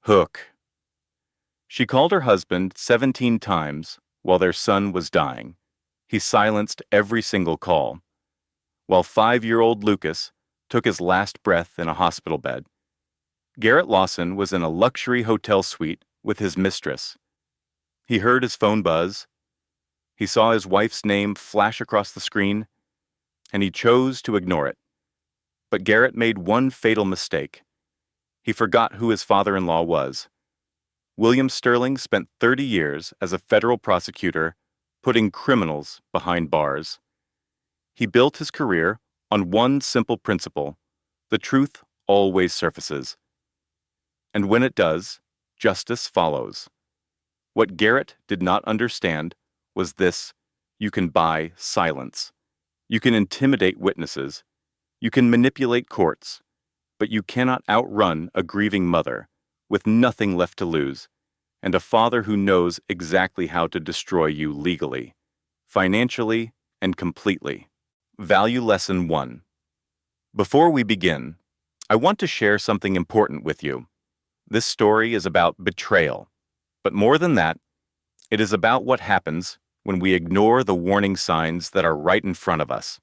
Hook. She called her husband 17 times while their son was dying. He silenced every single call, while 5-year-old Lucas took his last breath in a hospital bed. Garrett Lawson was in a luxury hotel suite with his mistress. He heard his phone buzz. He saw his wife's name flash across the screen, and he chose to ignore it. But Garrett made one fatal mistake. He forgot who his father-in-law was. William Sterling spent 30 years as a federal prosecutor putting criminals behind bars. He built his career on one simple principle: the truth always surfaces. And when it does, justice follows. What Garrett did not understand was this: you can buy silence. You can intimidate witnesses. You can manipulate courts. But you cannot outrun a grieving mother with nothing left to lose, and a father who knows exactly how to destroy you legally, financially, and completely. Value Lesson 1. Before we begin, I want to share something important with you. This story is about betrayal, but more than that, it is about what happens when we ignore the warning signs that are right in front of us.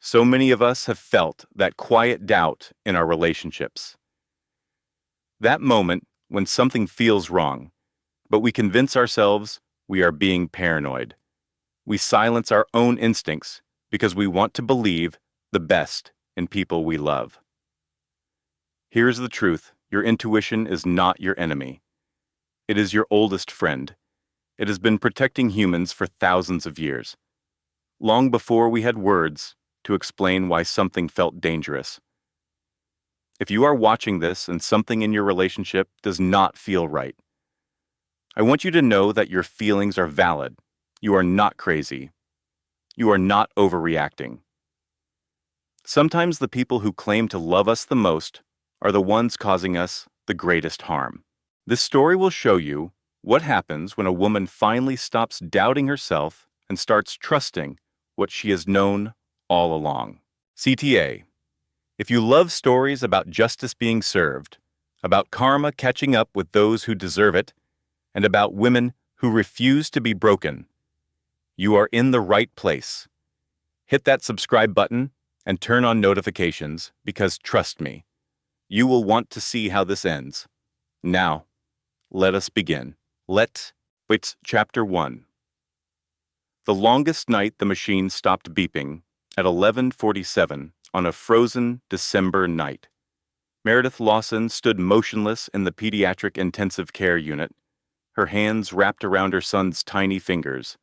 So many of us have felt that quiet doubt in our relationships. That moment when something feels wrong, but we convince ourselves we are being paranoid. We silence our own instincts because we want to believe the best in people we love. Here's the truth: your intuition is not your enemy. It is your oldest friend. It has been protecting humans for thousands of years, long before we had words to explain why something felt dangerous. If you are watching this and something in your relationship does not feel right, I want you to know that your feelings are valid. You are not crazy. You are not overreacting. Sometimes the people who claim to love us the most are the ones causing us the greatest harm. This story will show you what happens when a woman finally stops doubting herself and starts trusting what she has known all along. CTA. If you love stories about justice being served, about karma catching up with those who deserve it, and about women who refuse to be broken, you are in the right place. Hit that subscribe button and turn on notifications because, trust me, you will want to see how this ends. Now, let us begin. Chapter 1. The longest night the machine stopped beeping at 11:47 on a frozen December night. Meredith Lawson stood motionless in the pediatric intensive care unit, her hands wrapped around her son's tiny fingers.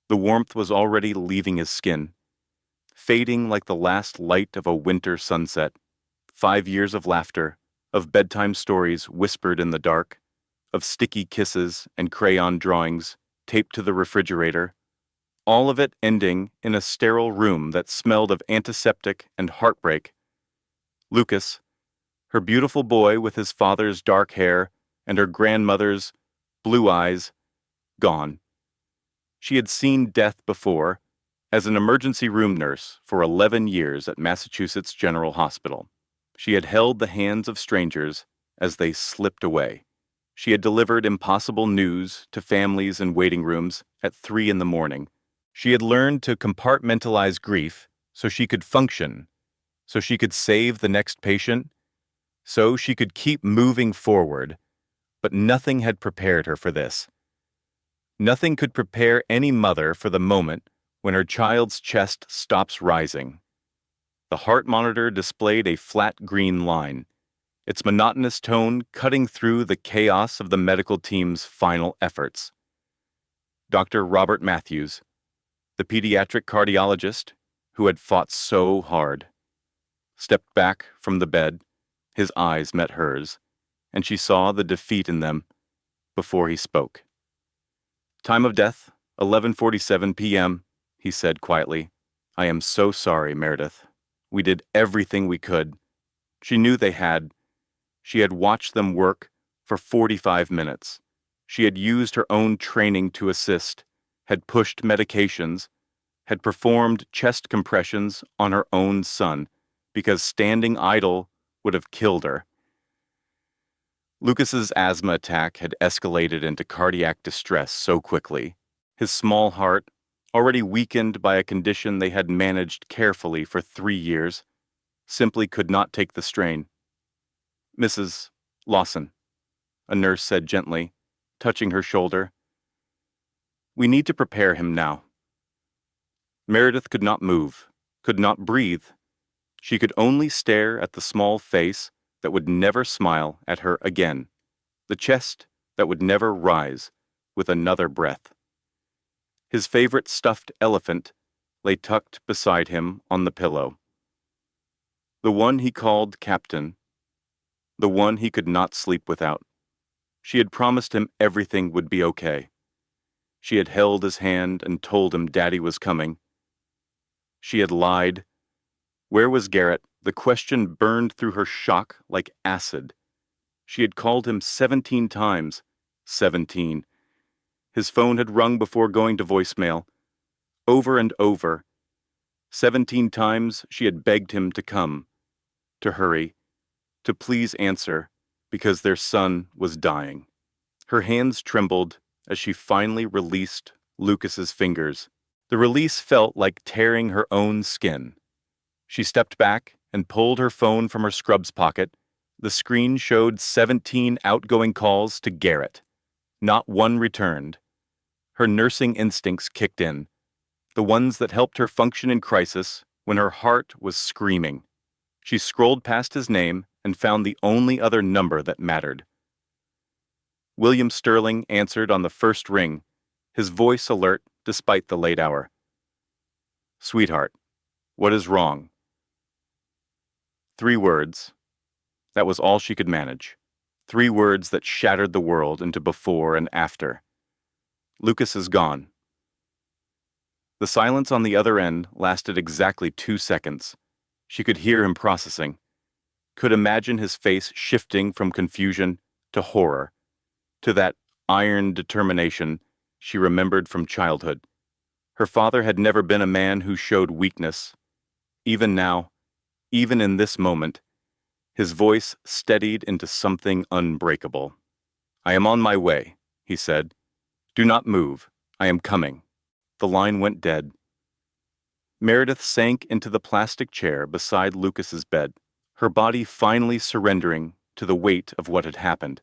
The warmth was already leaving his skin, fading like the last light of a winter sunset. 5 years of laughter, of bedtime stories whispered in the dark, of sticky kisses and crayon drawings taped to the refrigerator, all of it ending in a sterile room that smelled of antiseptic and heartbreak. Lucas, her beautiful boy with his father's dark hair and her grandmother's blue eyes, gone. She had seen death before as an emergency room nurse for 11 years at Massachusetts General Hospital. She had held the hands of strangers as they slipped away. She had delivered impossible news to families in waiting rooms at 3 in the morning. She had learned to compartmentalize grief so she could function, so she could save the next patient, so she could keep moving forward, but nothing had prepared her for this. Nothing could prepare any mother for the moment when her child's chest stops rising. The heart monitor displayed a flat green line, its monotonous tone cutting through the chaos of the medical team's final efforts. Dr. Robert Matthews, the pediatric cardiologist who had fought so hard, stepped back from the bed. His eyes met hers, and she saw the defeat in them before he spoke. "Time of death, 11:47 p.m., he said quietly. "I am so sorry, Meredith. We did everything we could." She knew they had. She had watched them work for 45 minutes. She had used her own training to assist, had pushed medications, had performed chest compressions on her own son, because standing idle would have killed her. Lucas's asthma attack had escalated into cardiac distress so quickly. His small heart, already weakened by a condition they had managed carefully for 3 years, simply could not take the strain. "Mrs. Lawson," a nurse said gently, touching her shoulder. "We need to prepare him now." Meredith could not move, could not breathe. She could only stare at the small face that would never smile at her again, the chest that would never rise with another breath. His favorite stuffed elephant lay tucked beside him on the pillow. The one he called Captain, the one he could not sleep without. She had promised him everything would be okay. She had held his hand and told him Daddy was coming. She had lied. Where was Garrett? The question burned through her shock like acid. She had called him 17 times. 17. His phone had rung before going to voicemail. Over and over. 17 times she had begged him to come, to hurry, to please answer, because their son was dying. Her hands trembled as she finally released Lucas's fingers. The release felt like tearing her own skin. She stepped back and pulled her phone from her scrubs pocket. The screen showed 17 outgoing calls to Garrett. Not one returned. Her nursing instincts kicked in, the ones that helped her function in crisis when her heart was screaming. She scrolled past his name and found the only other number that mattered. William Sterling answered on the first ring, his voice alert despite the late hour. "Sweetheart, what is wrong?" 3 words. That was all she could manage. 3 words that shattered the world into before and after. "Lucas is gone." The silence on the other end lasted exactly 2 seconds. She could hear him processing, could imagine his face shifting from confusion to horror, to that iron determination she remembered from childhood. Her father had never been a man who showed weakness. Even now, even in this moment, his voice steadied into something unbreakable. "I am on my way," he said. "Do not move. I am coming." The line went dead. Meredith sank into the plastic chair beside Lucas's bed, her body finally surrendering to the weight of what had happened.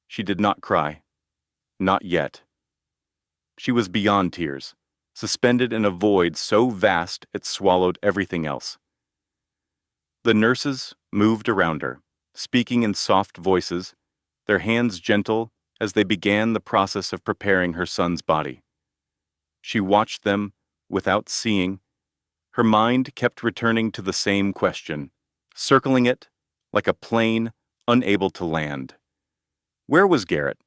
She did not cry. Not yet. She was beyond tears, suspended in a void so vast it swallowed everything else. The nurses moved around her, speaking in soft voices, their hands gentle as they began the process of preparing her son's body. She watched them without seeing. Her mind kept returning to the same question, circling it like a plane unable to land. Where was Garrett?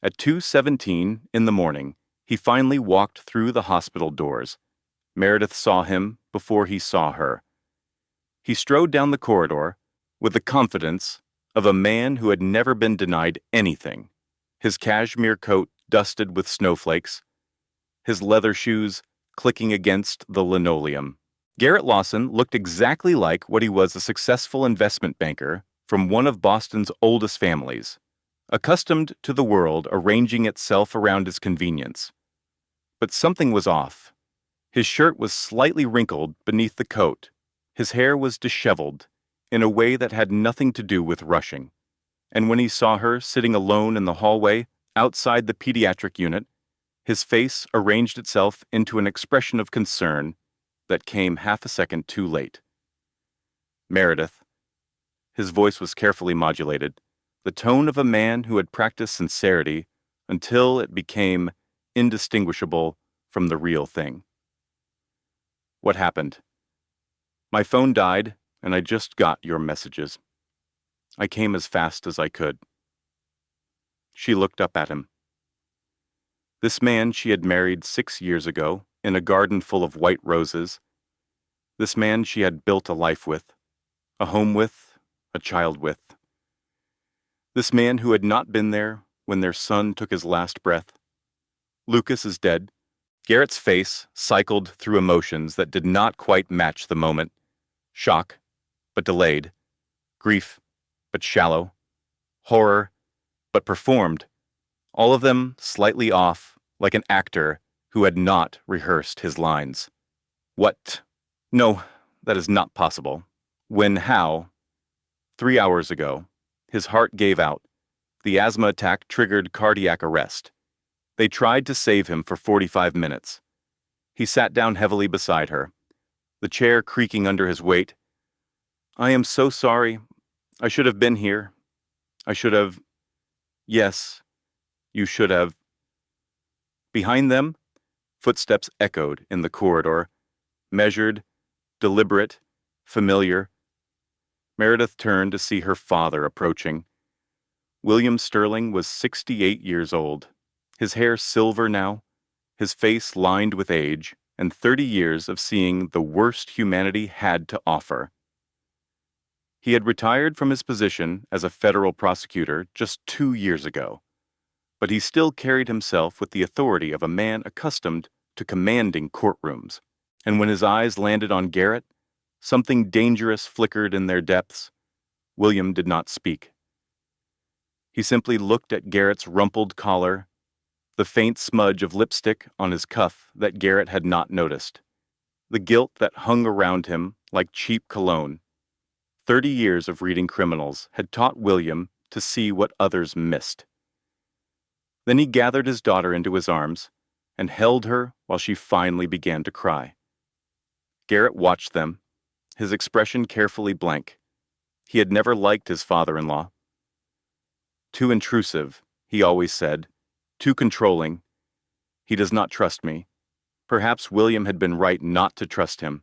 At 2:17 in the morning, he finally walked through the hospital doors. Meredith saw him before he saw her. He strode down the corridor with the confidence of a man who had never been denied anything, his cashmere coat dusted with snowflakes, his leather shoes clicking against the linoleum. Garrett Lawson looked exactly like what he was, a successful investment banker from one of Boston's oldest families, accustomed to the world arranging itself around his convenience. But something was off. His shirt was slightly wrinkled beneath the coat. His hair was disheveled in a way that had nothing to do with rushing. And when he saw her sitting alone in the hallway outside the pediatric unit, his face arranged itself into an expression of concern that came half a second too late. "Meredith." His voice was carefully modulated, the tone of a man who had practiced sincerity until it became indistinguishable from the real thing. "What happened?" "My phone died, and I just got your messages. I came as fast as I could." She looked up at him. This man she had married 6 years ago in a garden full of white roses. This man she had built a life with, a home with, a child with. This man who had not been there when their son took his last breath. Lucas is dead. Garrett's face cycled through emotions that did not quite match the moment. Shock, but delayed. Grief, but shallow. horror, but performed, all of them slightly off, like an actor who had not rehearsed his lines. What? No, that is not possible. When how? 3 hours ago. His heart gave out. The asthma attack triggered cardiac arrest. They tried to save him for 45 minutes. He sat down heavily beside her, the chair creaking under his weight. I am so sorry. I should have been here. I should have. Yes, you should have. Behind them, footsteps echoed in the corridor, measured, deliberate, familiar. Meredith turned to see her father approaching. William Sterling was 68 years old, his hair silver now, his face lined with age, and 30 years of seeing the worst humanity had to offer. He had retired from his position as a federal prosecutor just 2 years ago, but he still carried himself with the authority of a man accustomed to commanding courtrooms. And when his eyes landed on Garrett, something dangerous flickered in their depths. William did not speak. He simply looked at Garrett's rumpled collar, the faint smudge of lipstick on his cuff that Garrett had not noticed, the guilt that hung around him like cheap cologne. 30 years of reading criminals had taught William to see what others missed. Then he gathered his daughter into his arms and held her while she finally began to cry. Garrett watched them, his expression carefully blank. He had never liked his father-in-law. Too intrusive, he always said, too controlling. He does not trust me. Perhaps William had been right not to trust him.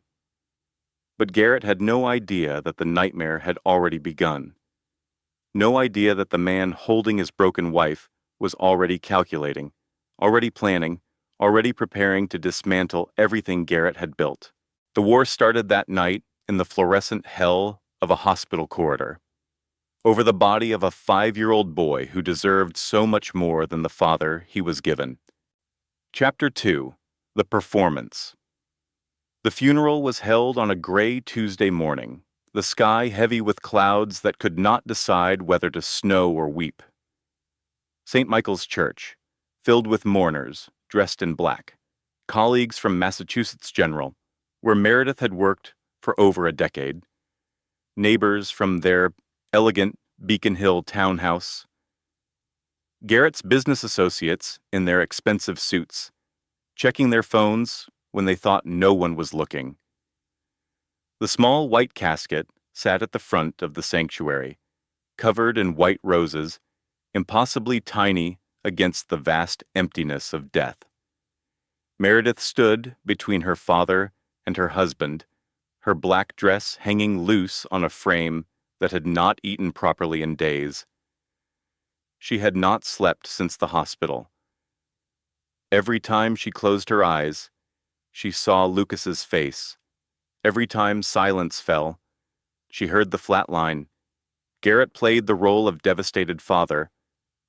But Garrett had no idea that the nightmare had already begun. No idea that the man holding his broken wife was already calculating, already planning, already preparing to dismantle everything Garrett had built. The war started that night in the fluorescent hell of a hospital corridor, over the body of a 5-year-old boy who deserved so much more than the father he was given. Chapter 2. The Performance. The funeral was held on a gray Tuesday morning, the sky heavy with clouds that could not decide whether to snow or weep. St. Michael's Church, filled with mourners dressed in black, colleagues from Massachusetts General, where Meredith had worked for over a decade, neighbors from their elegant Beacon Hill townhouse, Garrett's business associates in their expensive suits, checking their phones when they thought no one was looking. The small white casket sat at the front of the sanctuary, covered in white roses, impossibly tiny against the vast emptiness of death. Meredith stood between her father and her husband, her black dress hanging loose on a frame that had not eaten properly in days. She had not slept since the hospital. Every time she closed her eyes, she saw Lucas's face. Every time silence fell, she heard the flat line. Garrett played the role of devastated father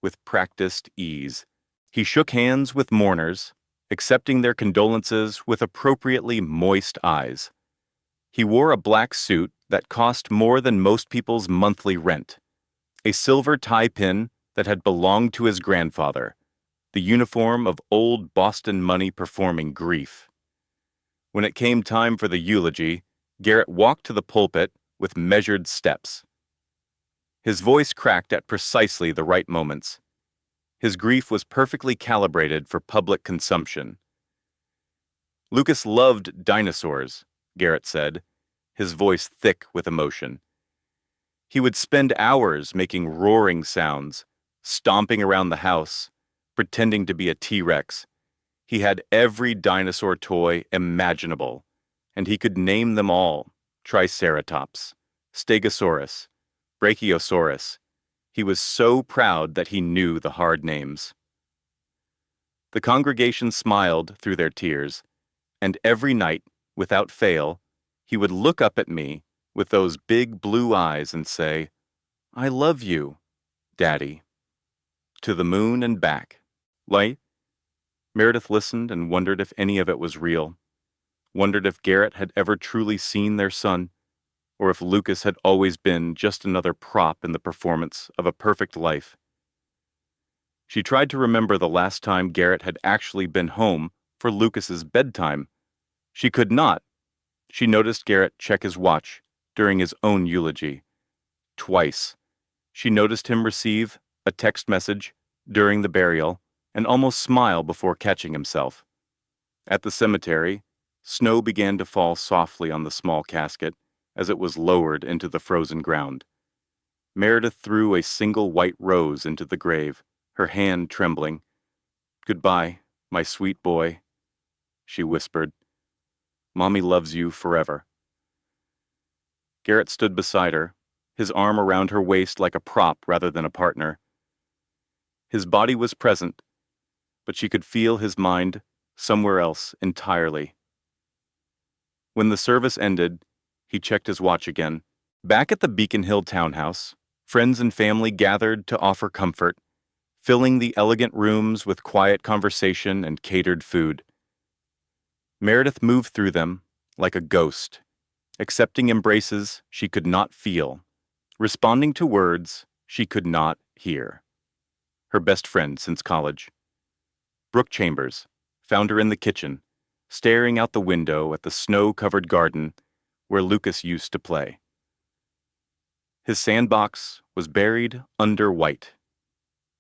with practiced ease. He shook hands with mourners, accepting their condolences with appropriately moist eyes. He wore a black suit that cost more than most people's monthly rent, a silver tie pin that had belonged to his grandfather, the uniform of old Boston money performing grief. When it came time for the eulogy, Garrett walked to the pulpit with measured steps. His voice cracked at precisely the right moments. His grief was perfectly calibrated for public consumption. Lucas loved dinosaurs, Garrett said, his voice thick with emotion. He would spend hours making roaring sounds, stomping around the house, pretending to be a T-Rex. He had every dinosaur toy imaginable, and he could name them all: Triceratops, Stegosaurus, Brachiosaurus. He was so proud that he knew the hard names. The congregation smiled through their tears, and every night, without fail, he would look up at me with those big blue eyes and say, "I love you, Daddy," to the moon and back. Light? Meredith listened and wondered if any of it was real, wondered if Garrett had ever truly seen their son, or if Lucas had always been just another prop in the performance of a perfect life. She tried to remember the last time Garrett had actually been home for Lucas's bedtime. She could not. She noticed Garrett check his watch during his own eulogy. Twice. She noticed him receive a text message during the burial and almost smile before catching himself. At the cemetery, snow began to fall softly on the small casket as it was lowered into the frozen ground. Meredith threw a single white rose into the grave, her hand trembling. "Goodbye, my sweet boy," she whispered. "Mommy loves you forever." Garrett stood beside her, his arm around her waist like a prop rather than a partner. His body was present, but she could feel his mind somewhere else entirely. When the service ended, he checked his watch again. Back at the Beacon Hill townhouse, friends and family gathered to offer comfort, filling the elegant rooms with quiet conversation and catered food. Meredith moved through them like a ghost, accepting embraces she could not feel, responding to words she could not hear. Her best friend since college. Brooke Chambers found her in the kitchen, staring out the window at the snow-covered garden where Lucas used to play. His sandbox was buried under white.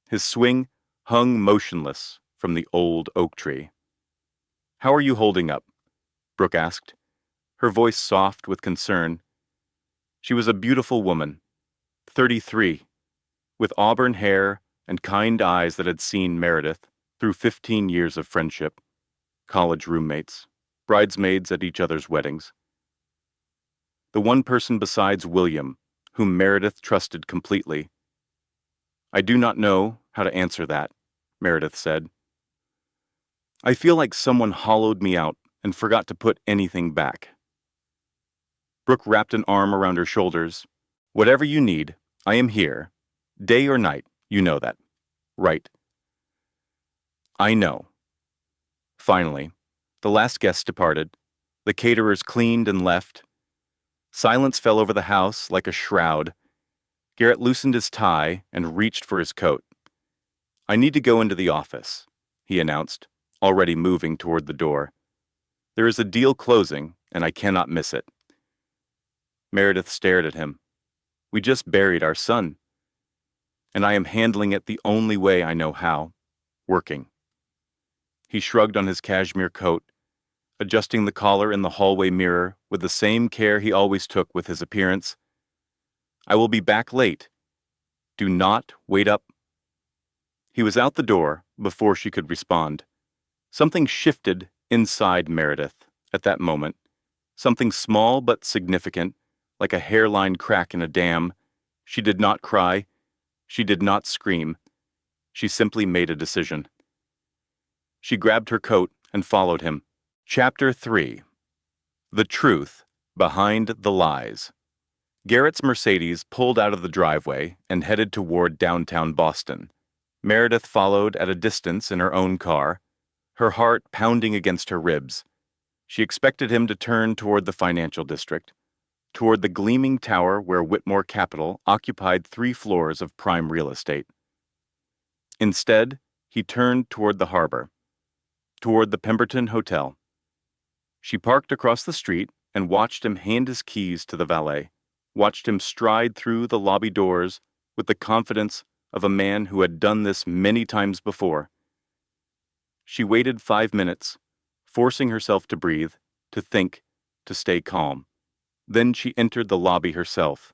His swing hung motionless from the old oak tree. "How are you holding up?" Brooke asked, her voice soft with concern. She was a beautiful woman, 33, with auburn hair and kind eyes that had seen Meredith through 15 years of friendship, college roommates, bridesmaids at each other's weddings. The one person besides William whom Meredith trusted completely. "I do not know how to answer that," Meredith said. "I feel like someone hollowed me out and forgot to put anything back." Brooke wrapped an arm around her shoulders. "Whatever you need, I am here. Day or night, you know that. Right." "I know." Finally, the last guest departed. The caterers cleaned and left. Silence fell over the house like a shroud. Garrett loosened his tie and reached for his coat. "I need to go into the office," he announced, already moving toward the door. "There is a deal closing, and I cannot miss it." Meredith stared at him. "We just buried our son, and I am handling it the only way I know how, working." He shrugged on his cashmere coat, adjusting the collar in the hallway mirror with the same care he always took with his appearance. "I will be back late. Do not wait up." He was out the door before she could respond. Something shifted inside Meredith at that moment. Something small but significant, like a hairline crack in a dam. She did not cry. She did not scream. She simply made a decision. She grabbed her coat and followed him. Chapter 3. The Truth Behind the Lies. Garrett's Mercedes pulled out of the driveway and headed toward downtown Boston. Meredith followed at a distance in her own car, her heart pounding against her ribs. She expected him to turn toward the financial district, toward the gleaming tower where Whitmore Capital occupied 3 floors of prime real estate. Instead, he turned toward the harbor, toward the Pemberton Hotel. She parked across the street and watched him hand his keys to the valet, watched him stride through the lobby doors with the confidence of a man who had done this many times before. She waited 5 minutes, forcing herself to breathe, to think, to stay calm. Then she entered the lobby herself.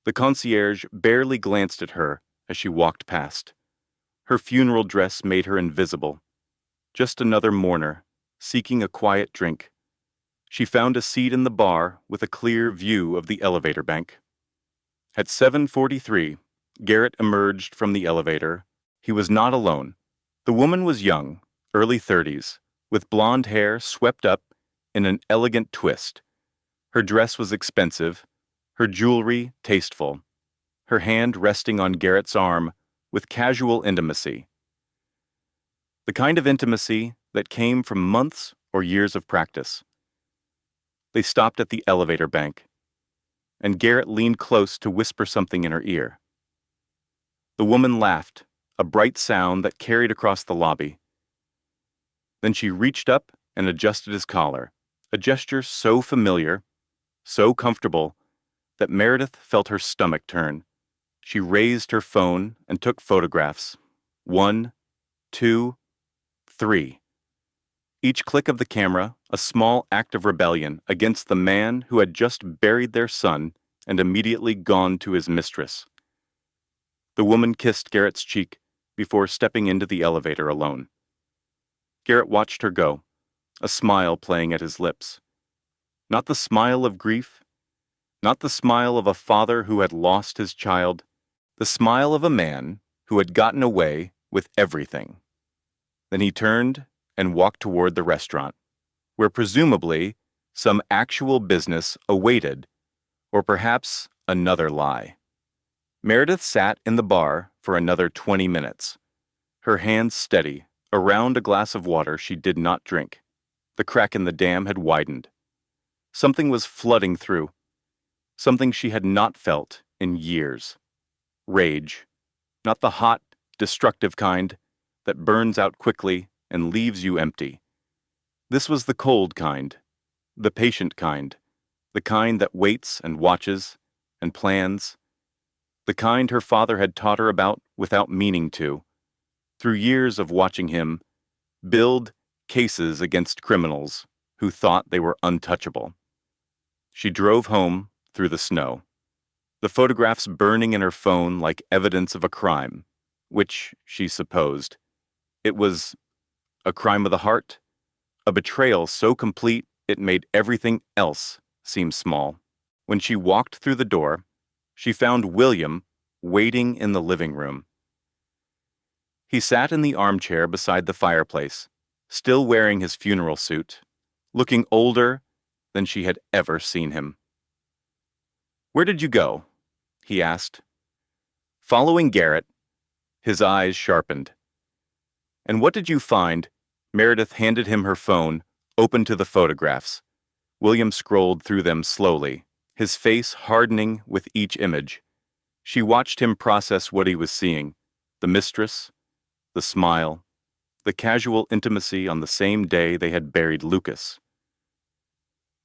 The concierge barely glanced at her as she walked past. Her funeral dress made her invisible. Just another mourner, seeking a quiet drink. She found a seat in the bar with a clear view of the elevator bank. At 7:43, Garrett emerged from the elevator. He was not alone. The woman was young, early 30s, with blonde hair swept up in an elegant twist. Her dress was expensive, her jewelry tasteful, her hand resting on Garrett's arm with casual intimacy. The kind of intimacy that came from months or years of practice. They stopped at the elevator bank, and Garrett leaned close to whisper something in her ear. The woman laughed, a bright sound that carried across the lobby. Then she reached up and adjusted his collar, a gesture so familiar, so comfortable, that Meredith felt her stomach turn. She raised her phone and took photographs. 1, 2, 3. Each click of the camera, a small act of rebellion against the man who had just buried their son and immediately gone to his mistress. The woman kissed Garrett's cheek before stepping into the elevator alone. Garrett watched her go, a smile playing at his lips. Not the smile of grief, not the smile of a father who had lost his child, the smile of a man who had gotten away with everything. Then he turned and walked toward the restaurant, where presumably some actual business awaited, or perhaps another lie. Meredith sat in the bar for another 20 minutes, her hands steady around a glass of water she did not drink. The crack in the dam had widened. Something was flooding through, something she had not felt in years. Rage, not the hot, destructive kind that burns out quickly and leaves you empty. This was the cold kind, the patient kind, the kind that waits and watches and plans, the kind her father had taught her about without meaning to, through years of watching him build cases against criminals who thought they were untouchable. She drove home through the snow, the photographs burning in her phone like evidence of a crime, which, she supposed, it was a crime of the heart, a betrayal so complete it made everything else seem small. When she walked through the door, she found William waiting in the living room. He sat in the armchair beside the fireplace, still wearing his funeral suit, looking older than she had ever seen him. "Where did you go?" he asked. Following Garrett, his eyes sharpened. "And what did you find?" Meredith handed him her phone, open to the photographs. William scrolled through them slowly, his face hardening with each image. She watched him process what he was seeing, the mistress, the smile, the casual intimacy on the same day they had buried Lucas.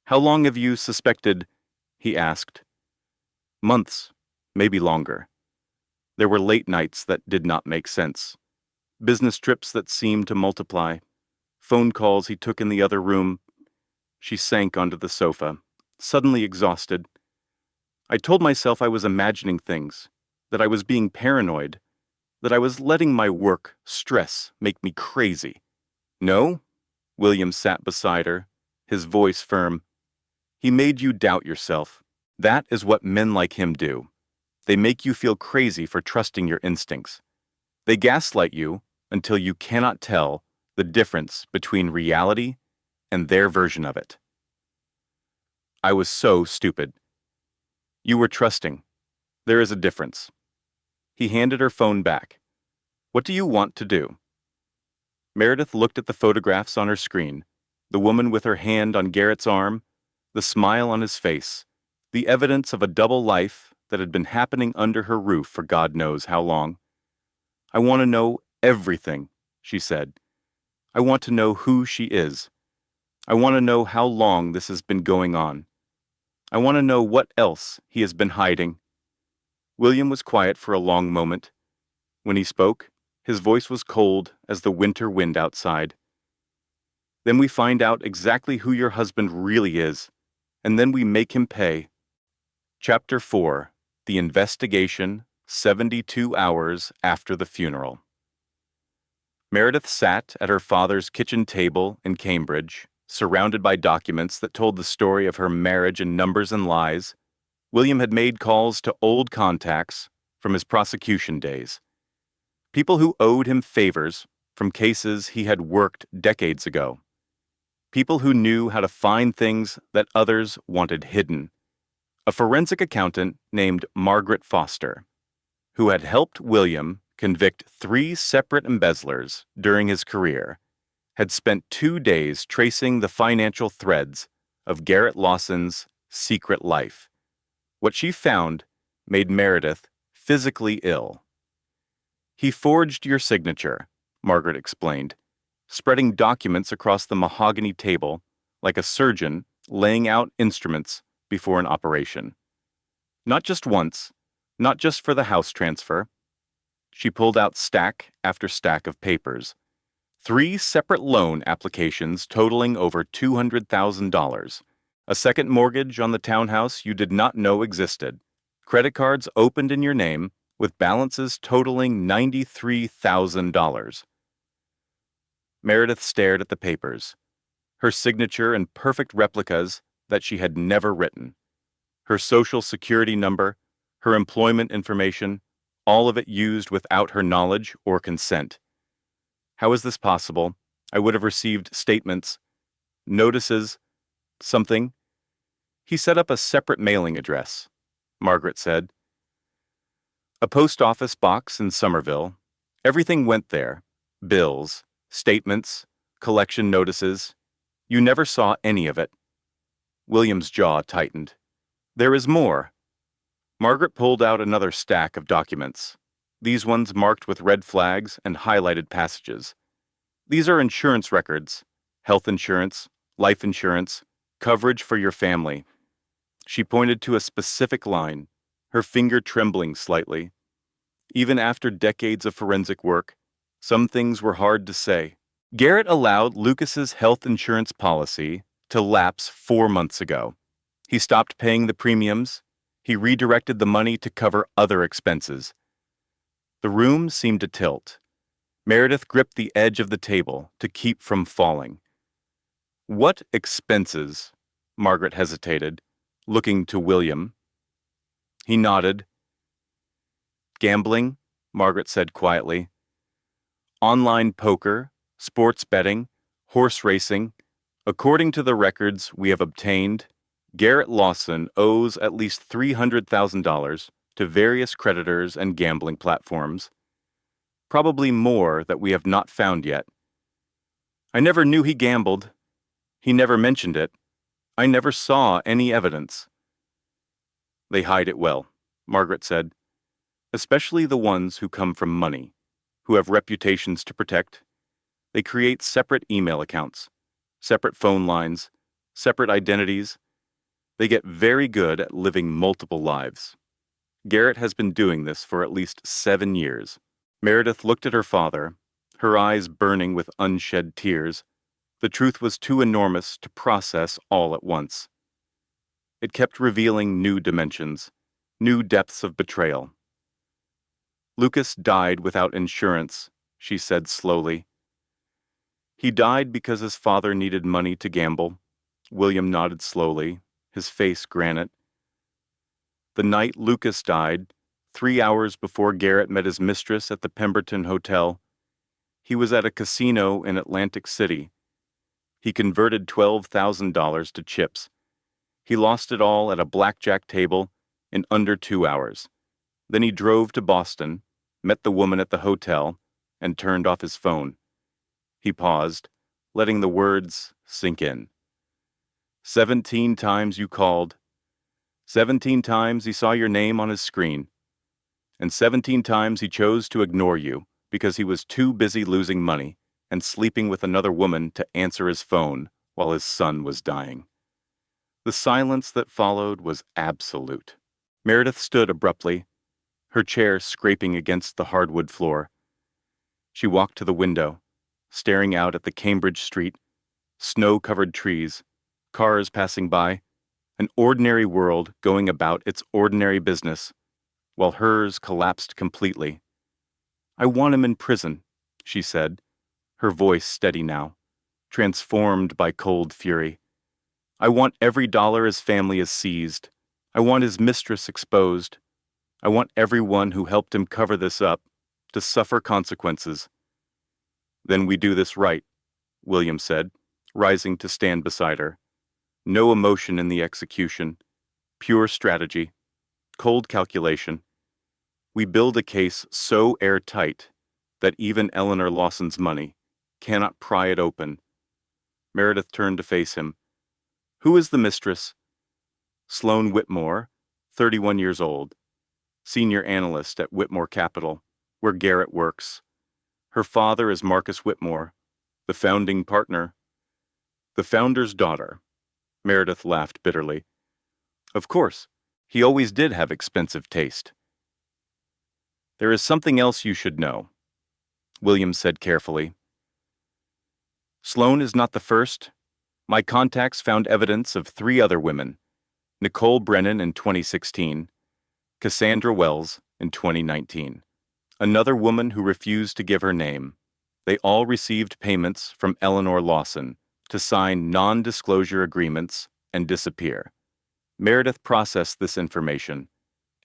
"How long have you suspected?" he asked. "Months, maybe longer. There were late nights that did not make sense, business trips that seemed to multiply, phone calls he took in the other room." She sank onto the sofa, suddenly exhausted. "I told myself I was imagining things, that I was being paranoid, that I was letting my work, stress, make me crazy." "No?" William sat beside her, his voice firm. "He made you doubt yourself. That is what men like him do. They make you feel crazy for trusting your instincts. They gaslight you until you cannot tell the difference between reality and their version of it." "I was so stupid." "You were trusting. There is a difference." He handed her phone back. "What do you want to do?" Meredith looked at the photographs on her screen, the woman with her hand on Garrett's arm, the smile on his face, the evidence of a double life that had been happening under her roof for God knows how long. "I want to know everything," she said. "I want to know who she is. I want to know how long this has been going on. I want to know what else he has been hiding." William was quiet for a long moment. When he spoke, his voice was cold as the winter wind outside. "Then we find out exactly who your husband really is, and then we make him pay." Chapter 4. The Investigation, 72 Hours After the Funeral. Meredith sat at her father's kitchen table in Cambridge, surrounded by documents that told the story of her marriage in numbers and lies. William had made calls to old contacts from his prosecution days, people who owed him favors from cases he had worked decades ago, people who knew how to find things that others wanted hidden. A forensic accountant named Margaret Foster, who had helped William convict 3 separate embezzlers during his career, had spent 2 days tracing the financial threads of Garrett Lawson's secret life. What she found made Meredith physically ill. He forged your signature, Margaret explained, spreading documents across the mahogany table like a surgeon laying out instruments before an operation. Not just once, not just for the house transfer. She pulled out stack after stack of papers. 3 separate loan applications totaling over $200,000. A second mortgage on the townhouse you did not know existed. Credit cards opened in your name with balances totaling $93,000. Meredith stared at the papers, her signature in perfect replicas that she had never written. Her social security number, her employment information, all of it used without her knowledge or consent. How is this possible? I would have received statements, notices, something. He set up a separate mailing address, Margaret said. A post office box in Somerville. Everything went there. Bills, statements, collection notices. You never saw any of it. William's jaw tightened. There is more. Margaret pulled out another stack of documents. These ones marked with red flags and highlighted passages. These are insurance records, health insurance, life insurance, coverage for your family. She pointed to a specific line, her finger trembling slightly. Even after decades of forensic work, some things were hard to say. Garrett allowed Lucas's health insurance policy to lapse 4 months ago. He stopped paying the premiums. He redirected the money to cover other expenses. The room seemed to tilt. Meredith gripped the edge of the table to keep from falling. What expenses? Margaret hesitated, looking to William. He nodded. Gambling, Margaret said quietly. Online poker, sports betting, horse racing. According to the records we have obtained, Garrett Lawson owes at least $300,000 to various creditors and gambling platforms. Probably more that we have not found yet. I never knew he gambled. He never mentioned it. I never saw any evidence. They hide it well, Margaret said, especially the ones who come from money, who have reputations to protect. They create separate email accounts, separate phone lines, separate identities. They get very good at living multiple lives. Garrett has been doing this for at least 7 years. Meredith looked at her father, her eyes burning with unshed tears. The truth was too enormous to process all at once. It kept revealing new dimensions, new depths of betrayal. Lucas died without insurance, she said slowly. He died because his father needed money to gamble. William nodded slowly, his face granite. The night Lucas died, 3 hours before Garrett met his mistress at the Pemberton Hotel, he was at a casino in Atlantic City. He converted $12,000 to chips. He lost it all at a blackjack table in under 2 hours. Then he drove to Boston, met the woman at the hotel, and turned off his phone. He paused, letting the words sink in. 17 times you called. 17 times he saw your name on his screen. And 17 times he chose to ignore you because he was too busy losing money and sleeping with another woman to answer his phone while his son was dying. The silence that followed was absolute. Meredith stood abruptly, her chair scraping against the hardwood floor. She walked to the window, staring out at the Cambridge street, snow-covered trees, cars passing by, an ordinary world going about its ordinary business, while hers collapsed completely. I want him in prison, she said, her voice steady now, transformed by cold fury. I want every dollar his family has seized. I want his mistress exposed. I want everyone who helped him cover this up to suffer consequences. Then we do this right, William said, rising to stand beside her. No emotion in the execution, pure strategy, cold calculation. We build a case so airtight that even Eleanor Lawson's money cannot pry it open. Meredith turned to face him. Who is the mistress? Sloane Whitmore, 31 years old, senior analyst at Whitmore Capital, where Garrett works. Her father is Marcus Whitmore, the founding partner. The founder's daughter. Meredith laughed bitterly. Of course, he always did have expensive taste. There is something else you should know, William said carefully. Sloan is not the first. My contacts found evidence of 3 other women, Nicole Brennan in 2016, Cassandra Wells in 2019. Another woman who refused to give her name. They all received payments from Eleanor Lawson to sign non-disclosure agreements and disappear. Meredith processed this information,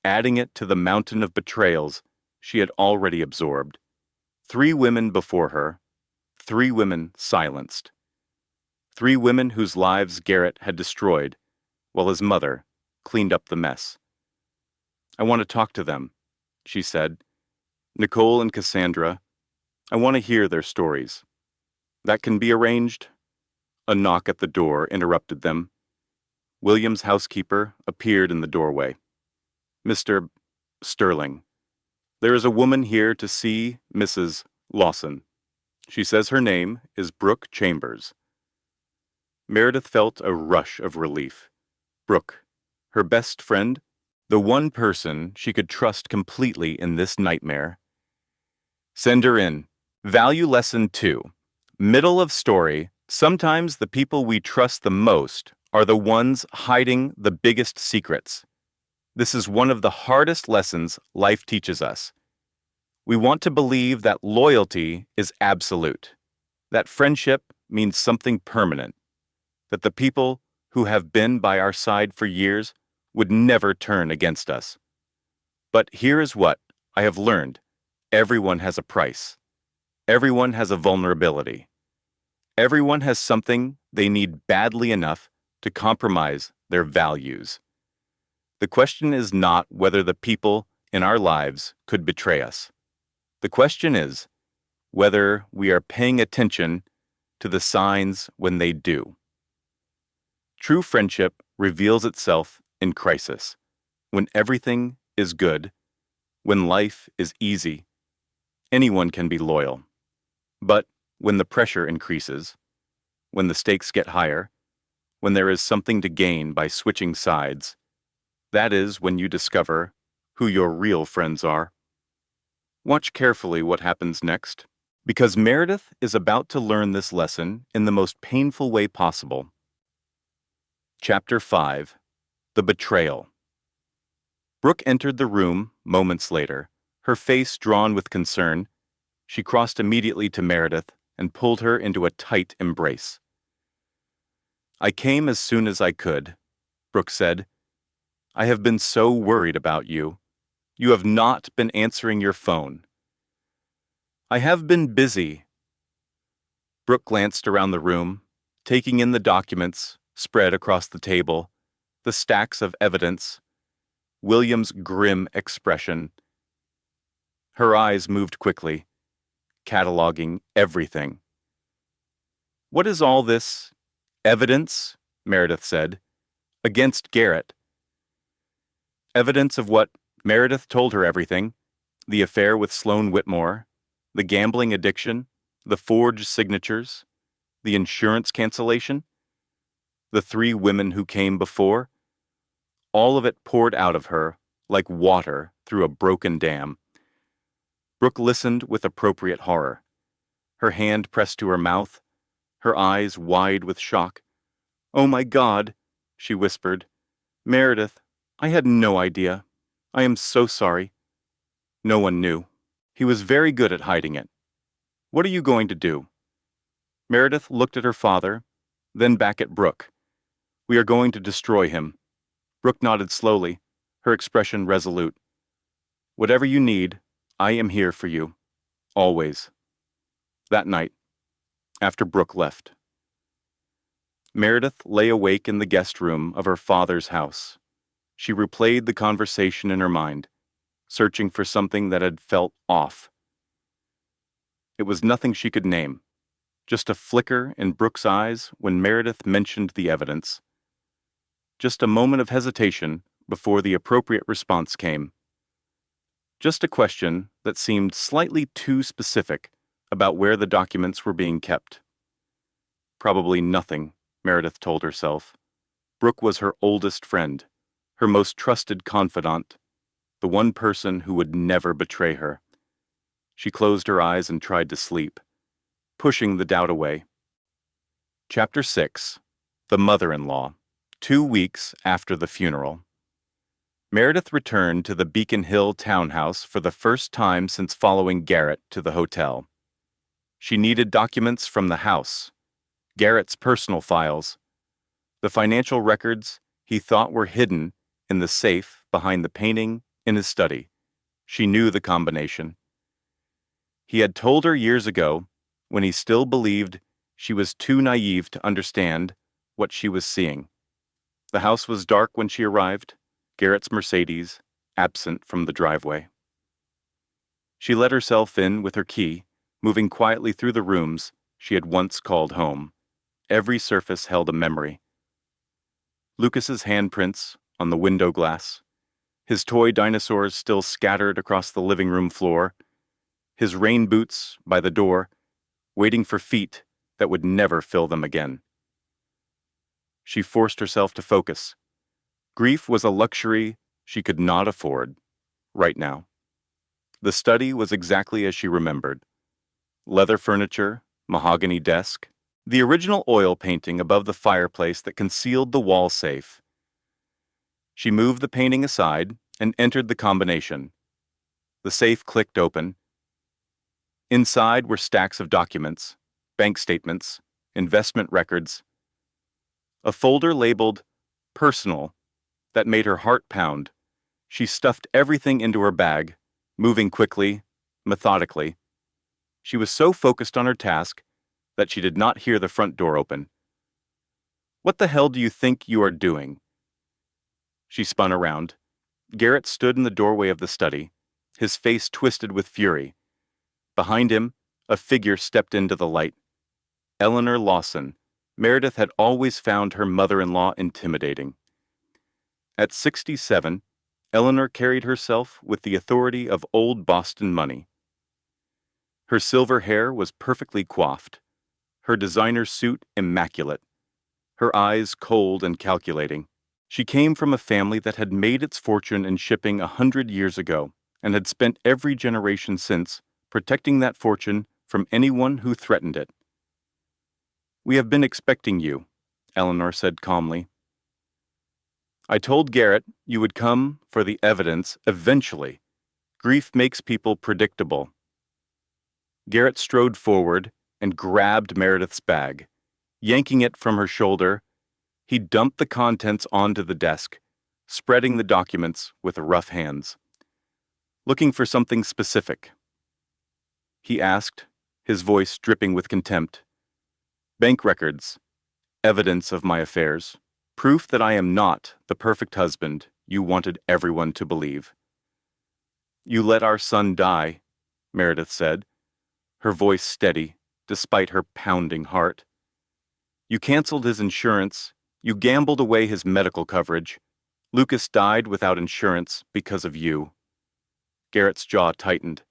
adding it to the mountain of betrayals she had already absorbed. 3 women before her, 3 women silenced. 3 women whose lives Garrett had destroyed, while his mother cleaned up the mess. I want to talk to them, she said. Nicole and Cassandra, I want to hear their stories. That can be arranged? A knock at the door interrupted them. William's housekeeper appeared in the doorway. Mr. Sterling, there is a woman here to see Mrs. Lawson. She says her name is Brooke Chambers. Meredith felt a rush of relief. Brooke, her best friend, the one person she could trust completely in this nightmare. Send her in. Value lesson 2. Middle of story, sometimes the people we trust the most are the ones hiding the biggest secrets. This is one of the hardest lessons life teaches us. We want to believe that loyalty is absolute, that friendship means something permanent, that the people who have been by our side for years would never turn against us. But here is what I have learned. Everyone has a price. Everyone has a vulnerability. Everyone has something they need badly enough to compromise their values. The question is not whether the people in our lives could betray us. The question is whether we are paying attention to the signs when they do. True friendship reveals itself in crisis, when everything is good, when life is easy. Anyone can be loyal. But when the pressure increases, when the stakes get higher, when there is something to gain by switching sides, that is when you discover who your real friends are. Watch carefully what happens next, because Meredith is about to learn this lesson in the most painful way possible. Chapter 5. The Betrayal. Brooke entered the room moments later, her face drawn with concern. She crossed immediately to Meredith and pulled her into a tight embrace. I came as soon as I could, Brooke said. I have been so worried about you. You have not been answering your phone. I have been busy. Brooke glanced around the room, taking in the documents spread across the table, the stacks of evidence, William's grim expression. Her eyes moved quickly, cataloging everything. What is all this evidence, Meredith said, against Garrett? Evidence of what Meredith told her everything, the affair with Sloan Whitmore, the gambling addiction, the forged signatures, the insurance cancellation, the 3 women who came before. All of it poured out of her like water through a broken dam. Brooke listened with appropriate horror, her hand pressed to her mouth, her eyes wide with shock. Oh my God, she whispered. Meredith, I had no idea. I am so sorry. No one knew. He was very good at hiding it. What are you going to do? Meredith looked at her father, then back at Brooke. We are going to destroy him. Brooke nodded slowly, her expression resolute. Whatever you need, I am here for you. Always. That night, after Brooke left, Meredith lay awake in the guest room of her father's house. She replayed the conversation in her mind, searching for something that had felt off. It was nothing she could name, just a flicker in Brooke's eyes when Meredith mentioned the evidence. Just a moment of hesitation before the appropriate response came. Just a question that seemed slightly too specific about where the documents were being kept. Probably nothing, Meredith told herself. Brooke was her oldest friend, her most trusted confidant, the one person who would never betray her. She closed her eyes and tried to sleep, pushing the doubt away. Chapter 6. The Mother-in-Law. 2 weeks after the funeral. Meredith returned to the Beacon Hill townhouse for the first time since following Garrett to the hotel. She needed documents from the house, Garrett's personal files, the financial records he thought were hidden in the safe behind the painting in his study. She knew the combination. He had told her years ago, when he still believed she was too naive to understand what she was seeing. The house was dark when she arrived, Garrett's Mercedes absent from the driveway. She let herself in with her key, moving quietly through the rooms she had once called home. Every surface held a memory. Lucas's handprints on the window glass, his toy dinosaurs still scattered across the living room floor, his rain boots by the door, waiting for feet that would never fill them again. She forced herself to focus. Grief was a luxury she could not afford, right now. The study was exactly as she remembered. Leather furniture, mahogany desk, the original oil painting above the fireplace that concealed the wall safe. She moved the painting aside and entered the combination. The safe clicked open. Inside were stacks of documents, bank statements, investment records. A folder labeled "Personal" that made her heart pound. She stuffed everything into her bag, moving quickly, methodically. She was so focused on her task that she did not hear the front door open. "What the hell do you think you are doing?" She spun around. Garrett stood in the doorway of the study, his face twisted with fury. Behind him, a figure stepped into the light. Eleanor Lawson. Meredith had always found her mother-in-law intimidating. At 67, Eleanor carried herself with the authority of old Boston money. Her silver hair was perfectly coiffed, her designer suit immaculate, her eyes cold and calculating. She came from a family that had made its fortune in shipping 100 years ago and had spent every generation since protecting that fortune from anyone who threatened it. "We have been expecting you," Eleanor said calmly. "I told Garrett you would come for the evidence eventually. Grief makes people predictable." Garrett strode forward and grabbed Meredith's bag. Yanking it from her shoulder, he dumped the contents onto the desk, spreading the documents with rough hands. "Looking for something specific?" he asked, his voice dripping with contempt. "Bank records, evidence of my affairs, proof that I am not the perfect husband you wanted everyone to believe." "You let our son die," Meredith said, her voice steady despite her pounding heart. "You canceled his insurance. You gambled away his medical coverage. Lucas died without insurance because of you." Garrett's jaw tightened.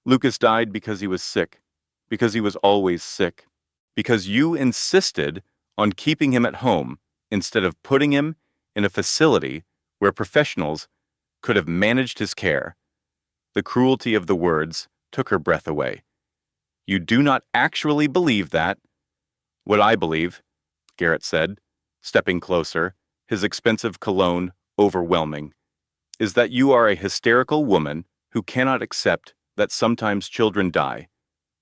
"Lucas died because he was sick, because he was always sick, because you insisted on keeping him at home instead of putting him in a facility where professionals could have managed his care." The cruelty of the words took her breath away. "You do not actually believe that?" "What I believe," Garrett said, stepping closer, his expensive cologne overwhelming, "is that you are a hysterical woman who cannot accept that sometimes children die,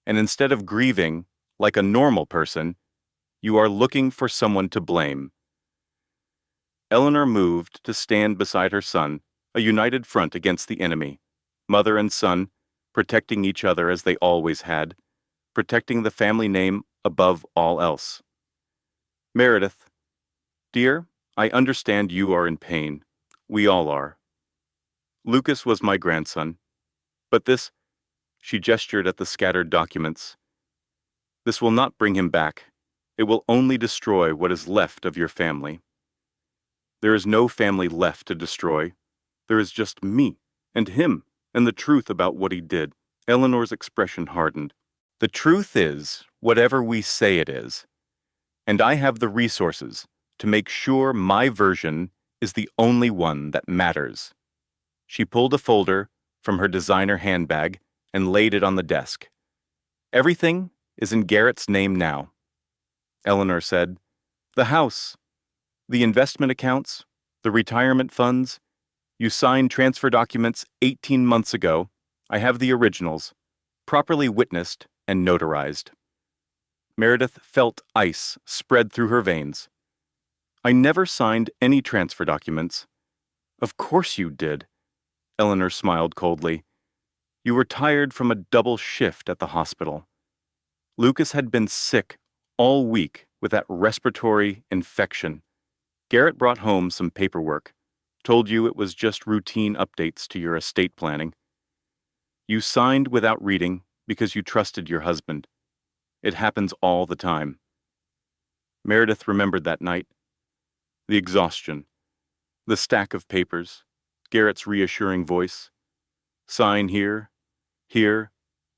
and instead of grieving like a normal person, you are looking for someone to blame." Eleanor moved to stand beside her son, a united front against the enemy, mother and son, protecting each other as they always had, protecting the family name above all else. "Meredith, dear, I understand you are in pain. We all are. Lucas was my grandson. But this," she gestured at the scattered documents, "this will not bring him back. It will only destroy what is left of your family." There is no family left to destroy. There is just me and him and the truth about what he did. Eleanor's expression hardened. The truth is whatever we say it is, and I have the resources to make sure my version is the only one that matters. She pulled a folder from her designer handbag and laid it on the desk. Everything is in Garrett's name now. Eleanor said, "The house, the investment accounts, the retirement funds. You signed transfer documents 18 months ago. I have the originals, properly witnessed and notarized." Meredith felt ice spread through her veins. "I never signed any transfer documents." "Of course you did." Eleanor smiled coldly. "You were tired from a double shift at the hospital. Lucas had been sick all week with that respiratory infection. Garrett brought home some paperwork, told you it was just routine updates to your estate planning. You signed without reading because you trusted your husband. It happens all the time." Meredith remembered that night. The exhaustion, the stack of papers, Garrett's reassuring voice. "Sign here, here,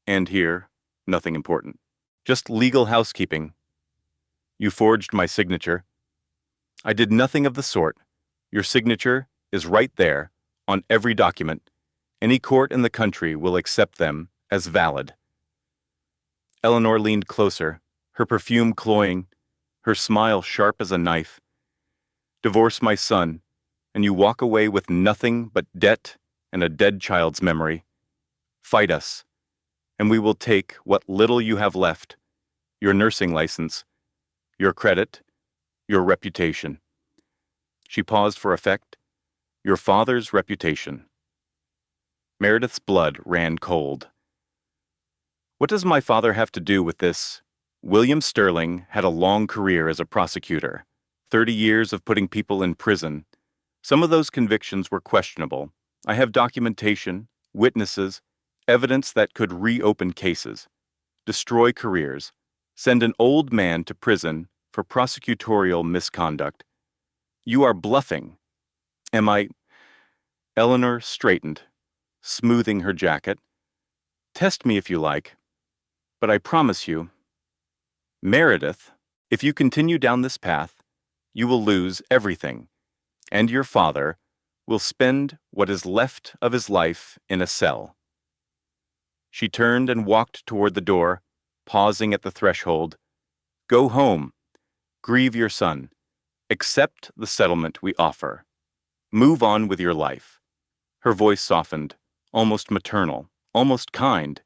and here. Nothing important. Just legal housekeeping. You forged my signature." "I did nothing of the sort. Your signature is right there, on every document. Any court in the country will accept them as valid." Eleanor leaned closer, her perfume cloying, her smile sharp as a knife. "Divorce my son, and you walk away with nothing but debt and a dead child's memory. Fight us, and we will take what little you have left, your nursing license, your credit, your reputation." She paused for effect. "Your father's reputation." Meredith's blood ran cold. "What does my father have to do with this?" William Sterling had a long career as a prosecutor, 30 years of putting people in prison. Some of those convictions were questionable. I have documentation, witnesses, evidence that could reopen cases, destroy careers, send an old man to prison for prosecutorial misconduct. You are bluffing. Am I? Eleanor straightened, smoothing her jacket. "Test me if you like, but I promise you, Meredith, if you continue down this path, you will lose everything, and your father will spend what is left of his life in a cell." She turned and walked toward the door, pausing at the threshold. "Go home. Grieve your son. Accept the settlement we offer. Move on with your life." Her voice softened, almost maternal, almost kind.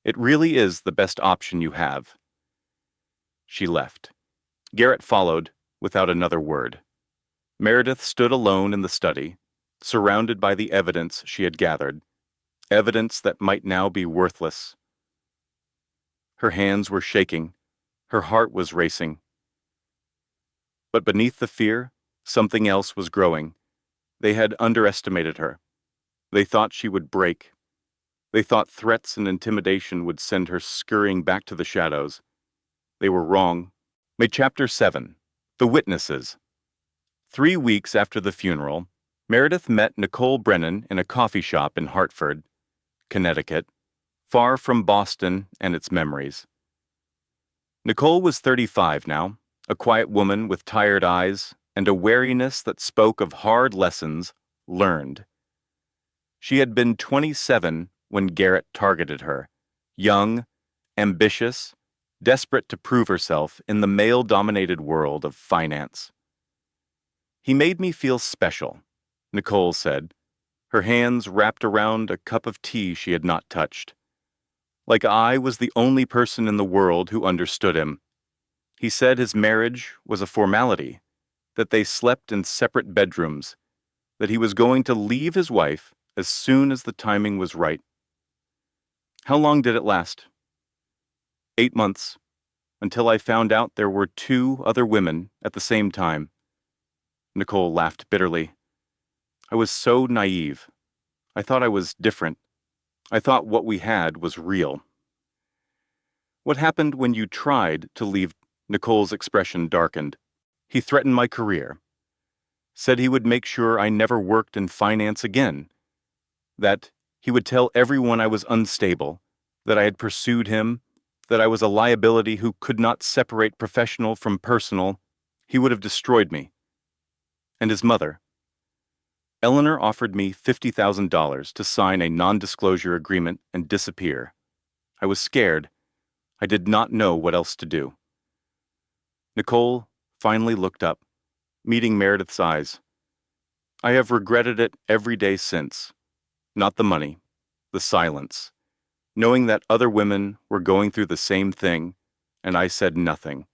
"It really is the best option you have." She left. Garrett followed, without another word. Meredith stood alone in the study, surrounded by the evidence she had gathered, evidence that might now be worthless. Her hands were shaking, her heart was racing. But beneath the fear, something else was growing. They had underestimated her. They thought she would break. They thought threats and intimidation would send her scurrying back to the shadows. They were wrong. Chapter 7. The Witnesses. 3 weeks after the funeral, Meredith met Nicole Brennan in a coffee shop in Hartford, Connecticut, far from Boston and its memories. Nicole was 35 now, a quiet woman with tired eyes and a wariness that spoke of hard lessons learned. She had been 27 when Garrett targeted her, young, ambitious, desperate to prove herself in the male-dominated world of finance. "He made me feel special," Nicole said, her hands wrapped around a cup of tea she had not touched. "Like I was the only person in the world who understood him. He said his marriage was a formality, that they slept in separate bedrooms, that he was going to leave his wife as soon as the timing was right." "How long did it last?" 8 months, until I found out there were 2 other women at the same time." Nicole laughed bitterly. "I was so naive. I thought I was different. I thought what we had was real." "What happened when you tried to leave?" Nicole's expression darkened. "He threatened my career. said he would make sure I never worked in finance again, that he would tell everyone I was unstable, that I had pursued him, that I was a liability who could not separate professional from personal. He would have destroyed me. And his mother. Eleanor offered me $50,000 to sign a non-disclosure agreement and disappear. I was scared. I did not know what else to do. Nicole finally looked up, meeting Meredith's eyes. I have regretted it every day since. Not the money, the silence. Knowing that other women were going through the same thing, and I said nothing.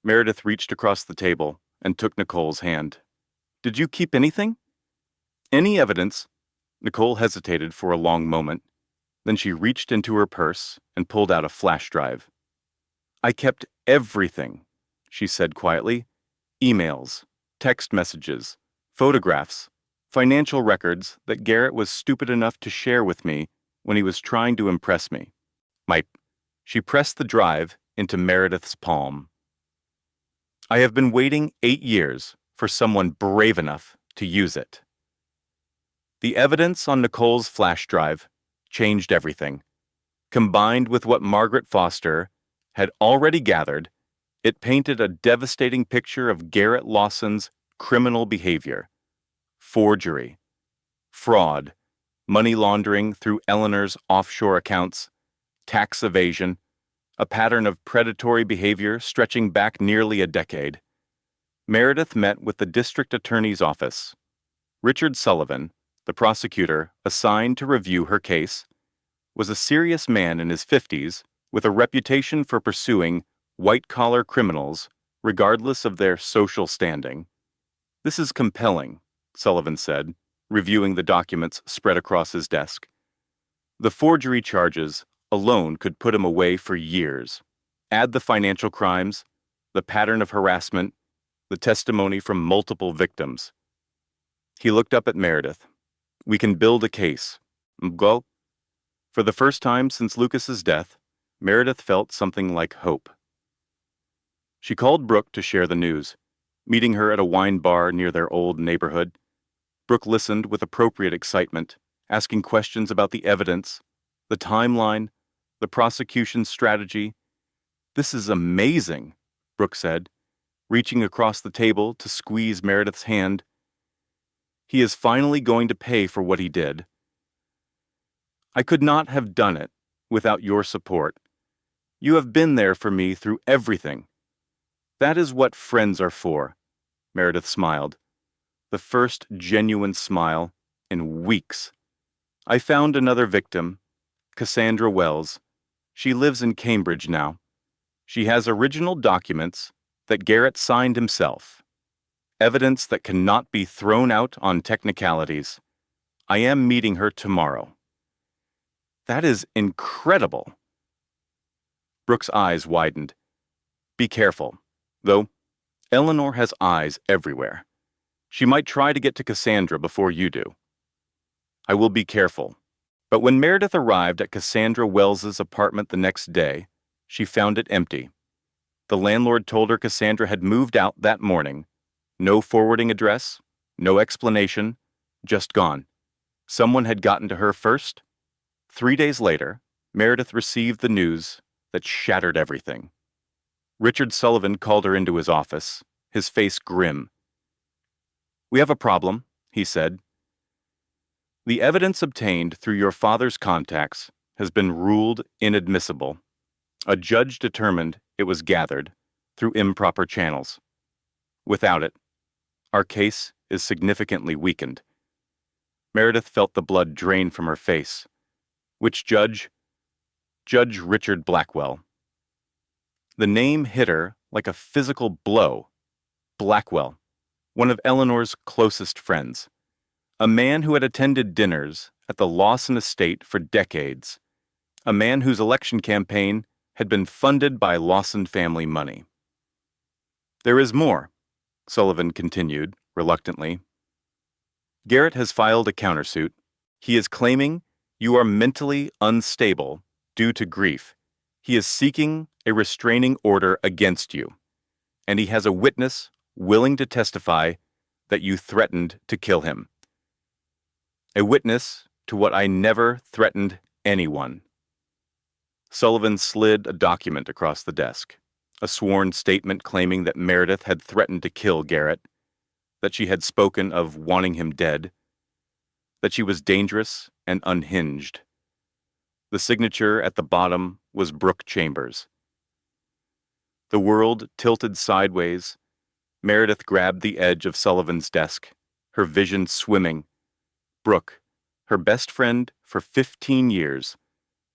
Meredith reached across the table and took Nicole's hand. Did you keep anything? Any evidence? Nicole hesitated for a long moment. Then she reached into her purse and pulled out a flash drive. I kept everything, she said quietly. Emails, text messages, photographs, financial records that Garrett was stupid enough to share with me when he was trying to impress me. She pressed the drive into Meredith's palm. I have been waiting 8 years for someone brave enough to use it. The evidence on Nicole's flash drive changed everything. Combined with what Margaret Foster had already gathered, it painted a devastating picture of Garrett Lawson's criminal behavior. Forgery, fraud, money laundering through Eleanor's offshore accounts, tax evasion, a pattern of predatory behavior stretching back nearly a decade. Meredith met with the district attorney's office. Richard Sullivan, the prosecutor assigned to review her case, was a serious man in his 50s with a reputation for pursuing white-collar criminals regardless of their social standing. This is compelling, Sullivan said, reviewing the documents spread across his desk. The forgery charges alone could put him away for years. Add the financial crimes, the pattern of harassment, the testimony from multiple victims. He looked up at Meredith. We can build a case. Go. For the first time since Lucas's death, Meredith felt something like hope. She called Brooke to share the news, meeting her at a wine bar near their old neighborhood. Brooke listened with appropriate excitement, asking questions about the evidence, the timeline, the prosecution's strategy. This is amazing, Brooke said, reaching across the table to squeeze Meredith's hand. He is finally going to pay for what he did. I could not have done it without your support. You have been there for me through everything. That is what friends are for, Meredith smiled. The first genuine smile in weeks. I found another victim, Cassandra Wells. She lives in Cambridge now. She has original documents that Garrett signed himself. Evidence that cannot be thrown out on technicalities. I am meeting her tomorrow. That is incredible. Brooke's eyes widened. Be careful, though. Eleanor has eyes everywhere. She might try to get to Cassandra before you do. I will be careful. But when Meredith arrived at Cassandra Wells's apartment the next day, she found it empty. The landlord told her Cassandra had moved out that morning. No forwarding address, no explanation, just gone. Someone had gotten to her first. 3 days later, Meredith received the news that shattered everything. Richard Sullivan called her into his office, his face grim. We have a problem, he said. The evidence obtained through your father's contacts has been ruled inadmissible. A judge determined it was gathered through improper channels. Without it, our case is significantly weakened. Meredith felt the blood drain from her face. Which judge? Judge Richard Blackwell. The name hit her like a physical blow. Blackwell, one of Eleanor's closest friends. A man who had attended dinners at the Lawson estate for decades. A man whose election campaign had been funded by Lawson family money. There is more, Sullivan continued, reluctantly. Garrett has filed a countersuit. He is claiming you are mentally unstable due to grief. He is seeking a restraining order against you. And he has a witness willing to testify that you threatened to kill him. A witness to what I never threatened anyone. Sullivan slid a document across the desk, a sworn statement claiming that Meredith had threatened to kill Garrett, that she had spoken of wanting him dead, that she was dangerous and unhinged. The signature at the bottom was Brooke Chambers. The world tilted sideways. Meredith grabbed the edge of Sullivan's desk, her vision swimming. Brooke, her best friend for 15 years,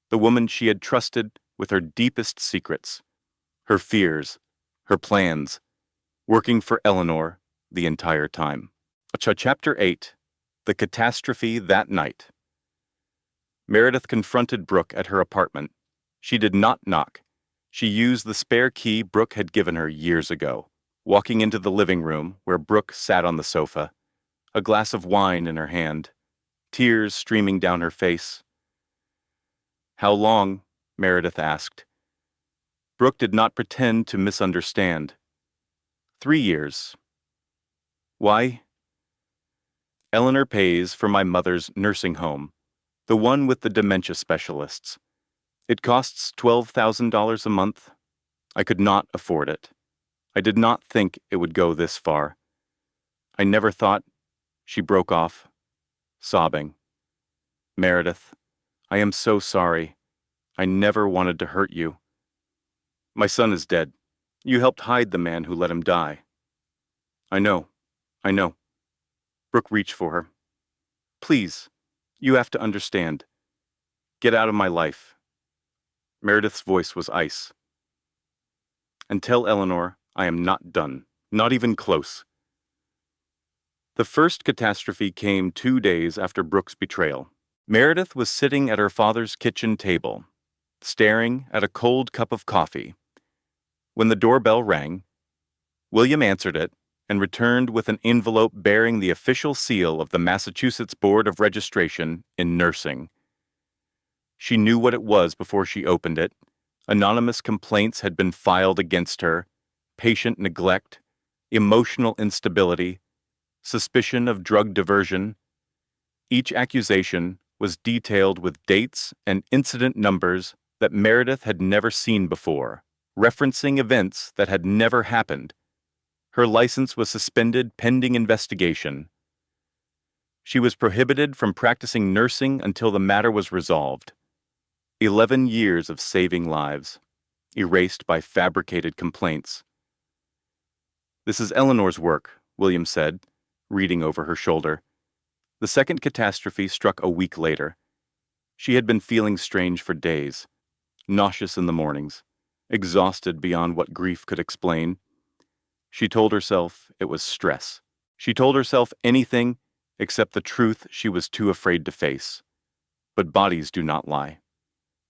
the woman she had trusted with her deepest secrets, her fears, her plans, working for Eleanor the entire time. Chapter 8. The Catastrophe That Night. Meredith confronted Brooke at her apartment. She did not knock. She used the spare key Brooke had given her years ago, walking into the living room where Brooke sat on the sofa, a glass of wine in her hand, tears streaming down her face. "How long?" Meredith asked. Brooke did not pretend to misunderstand. 3 years. Why? Eleanor pays for my mother's nursing home, the one with the dementia specialists. It costs $12,000 a month. I could not afford it. I did not think it would go this far. I never thought. She broke off, sobbing. Meredith, I am so sorry. I never wanted to hurt you. My son is dead. You helped hide the man who let him die. I know. Brooke reached for her. Please, you have to understand. Get out of my life. Meredith's voice was ice. And tell Eleanor I am not done, not even close. The first catastrophe came 2 days after Brooke's betrayal. Meredith was sitting at her father's kitchen table, staring at a cold cup of coffee. When the doorbell rang, William answered it and returned with an envelope bearing the official seal of the Massachusetts Board of Registration in Nursing. She knew what it was before she opened it. Anonymous complaints had been filed against her, patient neglect, emotional instability, suspicion of drug diversion. Each accusation was detailed with dates and incident numbers that Meredith had never seen before, referencing events that had never happened. Her license was suspended pending investigation. She was prohibited from practicing nursing until the matter was resolved. 11 years of saving lives, erased by fabricated complaints. This is Eleanor's work, William said, reading over her shoulder. The second catastrophe struck a week later. She had been feeling strange for days, nauseous in the mornings, exhausted beyond what grief could explain. She told herself it was stress. She told herself anything except the truth she was too afraid to face. But bodies do not lie.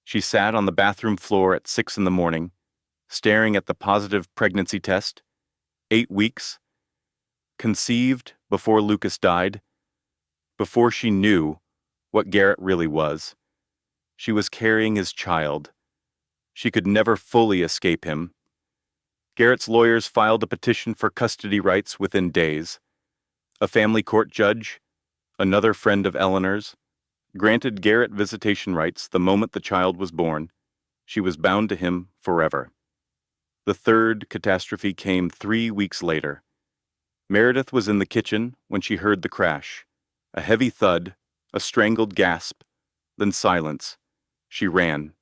She sat on the bathroom floor at 6 a.m, staring at the positive pregnancy test. 8 weeks. Conceived before Lucas died. Before she knew what Garrett really was. She was carrying his child. She could never fully escape him. Garrett's lawyers filed a petition for custody rights within days. A family court judge, another friend of Eleanor's, granted Garrett visitation rights the moment the child was born. She was bound to him forever. The third catastrophe came 3 weeks later. Meredith was in the kitchen when she heard the crash. A heavy thud, a strangled gasp, then silence. She ran.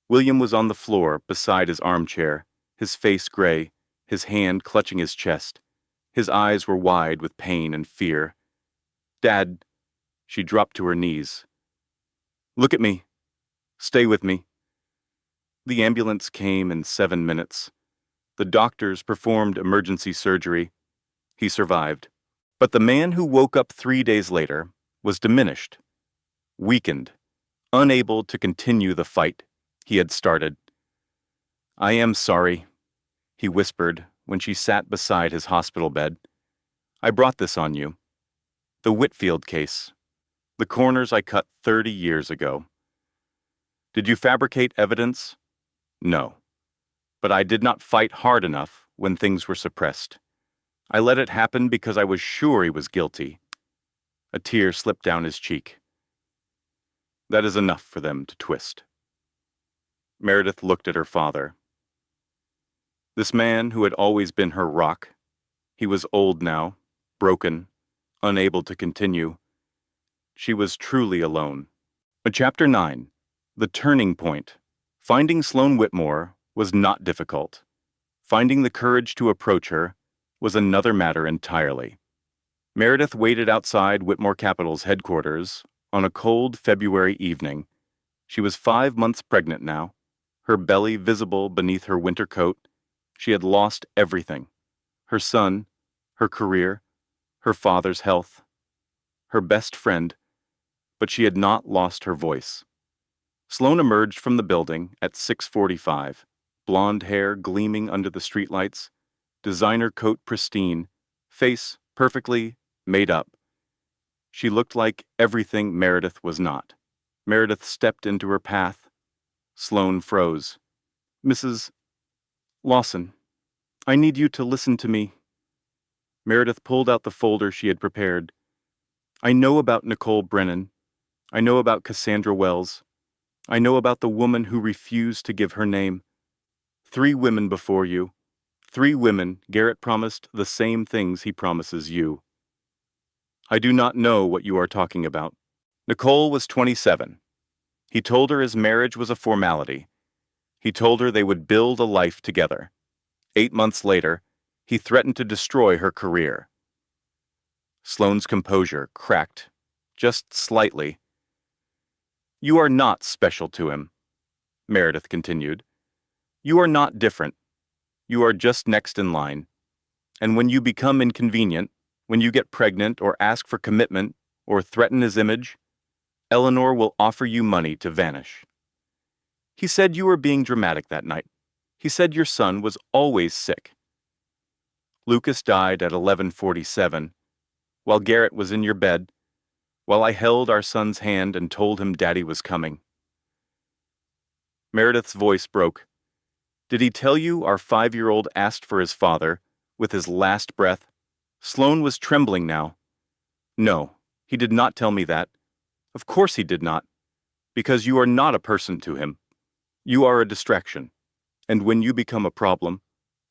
William was on the floor beside his armchair, his face gray, his hand clutching his chest. His eyes were wide with pain and fear. Dad, she dropped to her knees. Look at me. Stay with me. The ambulance came in 7 minutes. The doctors performed emergency surgery. He survived. But the man who woke up 3 days later was diminished, weakened, unable to continue the fight he had started. I am sorry, he whispered when she sat beside his hospital bed. I brought this on you. The Whitfield case. The corners I cut 30 years ago. Did you fabricate evidence? No. But I did not fight hard enough when things were suppressed. I let it happen because I was sure he was guilty. A tear slipped down his cheek. That is enough for them to twist. Meredith looked at her father. This man who had always been her rock, he was old now, broken, unable to continue. She was truly alone. Chapter 9. The Turning Point. Finding Sloane Whitmore was not difficult. Finding the courage to approach her was another matter entirely. Meredith waited outside Whitmore Capital's headquarters on a cold February evening. She was 5 months pregnant now, her belly visible beneath her winter coat. She had lost everything: her son, her career, her father's health, her best friend, but she had not lost her voice. Sloane emerged from the building at 6:45, blonde hair gleaming under the streetlights, designer coat pristine, face perfectly made up. She looked like everything Meredith was not. Meredith stepped into her path. Sloane froze. Mrs. Lawson, I need you to listen to me. Meredith pulled out the folder she had prepared. I know about Nicole Brennan. I know about Cassandra Wells. I know about the woman who refused to give her name. 3 women before you. 3 women Garrett promised the same things he promises you. I do not know what you are talking about. Nicole was 27. He told her his marriage was a formality. He told her they would build a life together. 8 months later, he threatened to destroy her career. Sloane's composure cracked, just slightly. You are not special to him, Meredith continued. You are not different. You are just next in line. And when you become inconvenient, when you get pregnant or ask for commitment or threaten his image, Eleanor will offer you money to vanish. He said you were being dramatic that night. He said your son was always sick. Lucas died at 11:47, while Garrett was in your bed, while I held our son's hand and told him Daddy was coming. Meredith's voice broke. Did he tell you our 5-year-old asked for his father, with his last breath? Sloane was trembling now. No, he did not tell me that. Of course he did not, because you are not a person to him. You are a distraction, and when you become a problem,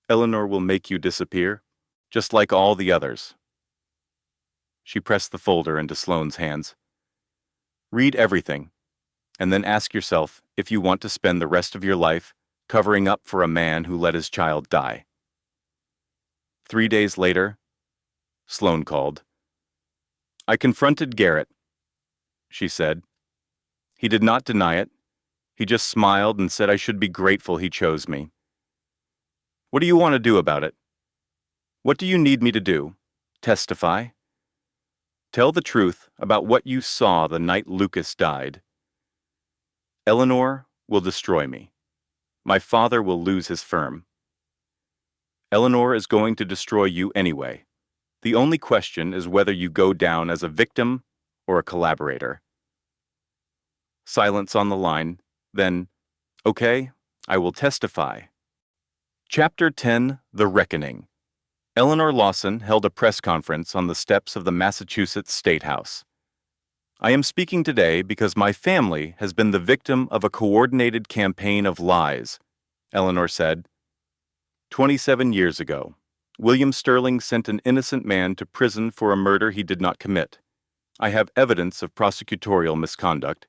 Eleanor will make you disappear, just like all the others. She pressed the folder into Sloane's hands. Read everything, and then ask yourself if you want to spend the rest of your life covering up for a man who let his child die. 3 days later, Sloane called. I confronted Garrett, she said. He did not deny it. He just smiled and said I should be grateful he chose me. What do you want to do about it? What do you need me to do? Testify? Tell the truth about what you saw the night Lucas died. Eleanor will destroy me. My father will lose his firm. Eleanor is going to destroy you anyway. The only question is whether you go down as a victim or a collaborator. Silence on the line, then, okay, I will testify. Chapter 10, The Reckoning. Eleanor Lawson held a press conference on the steps of the Massachusetts State House. I am speaking today because my family has been the victim of a coordinated campaign of lies, Eleanor said. 27 years ago, William Sterling sent an innocent man to prison for a murder he did not commit. I have evidence of prosecutorial misconduct.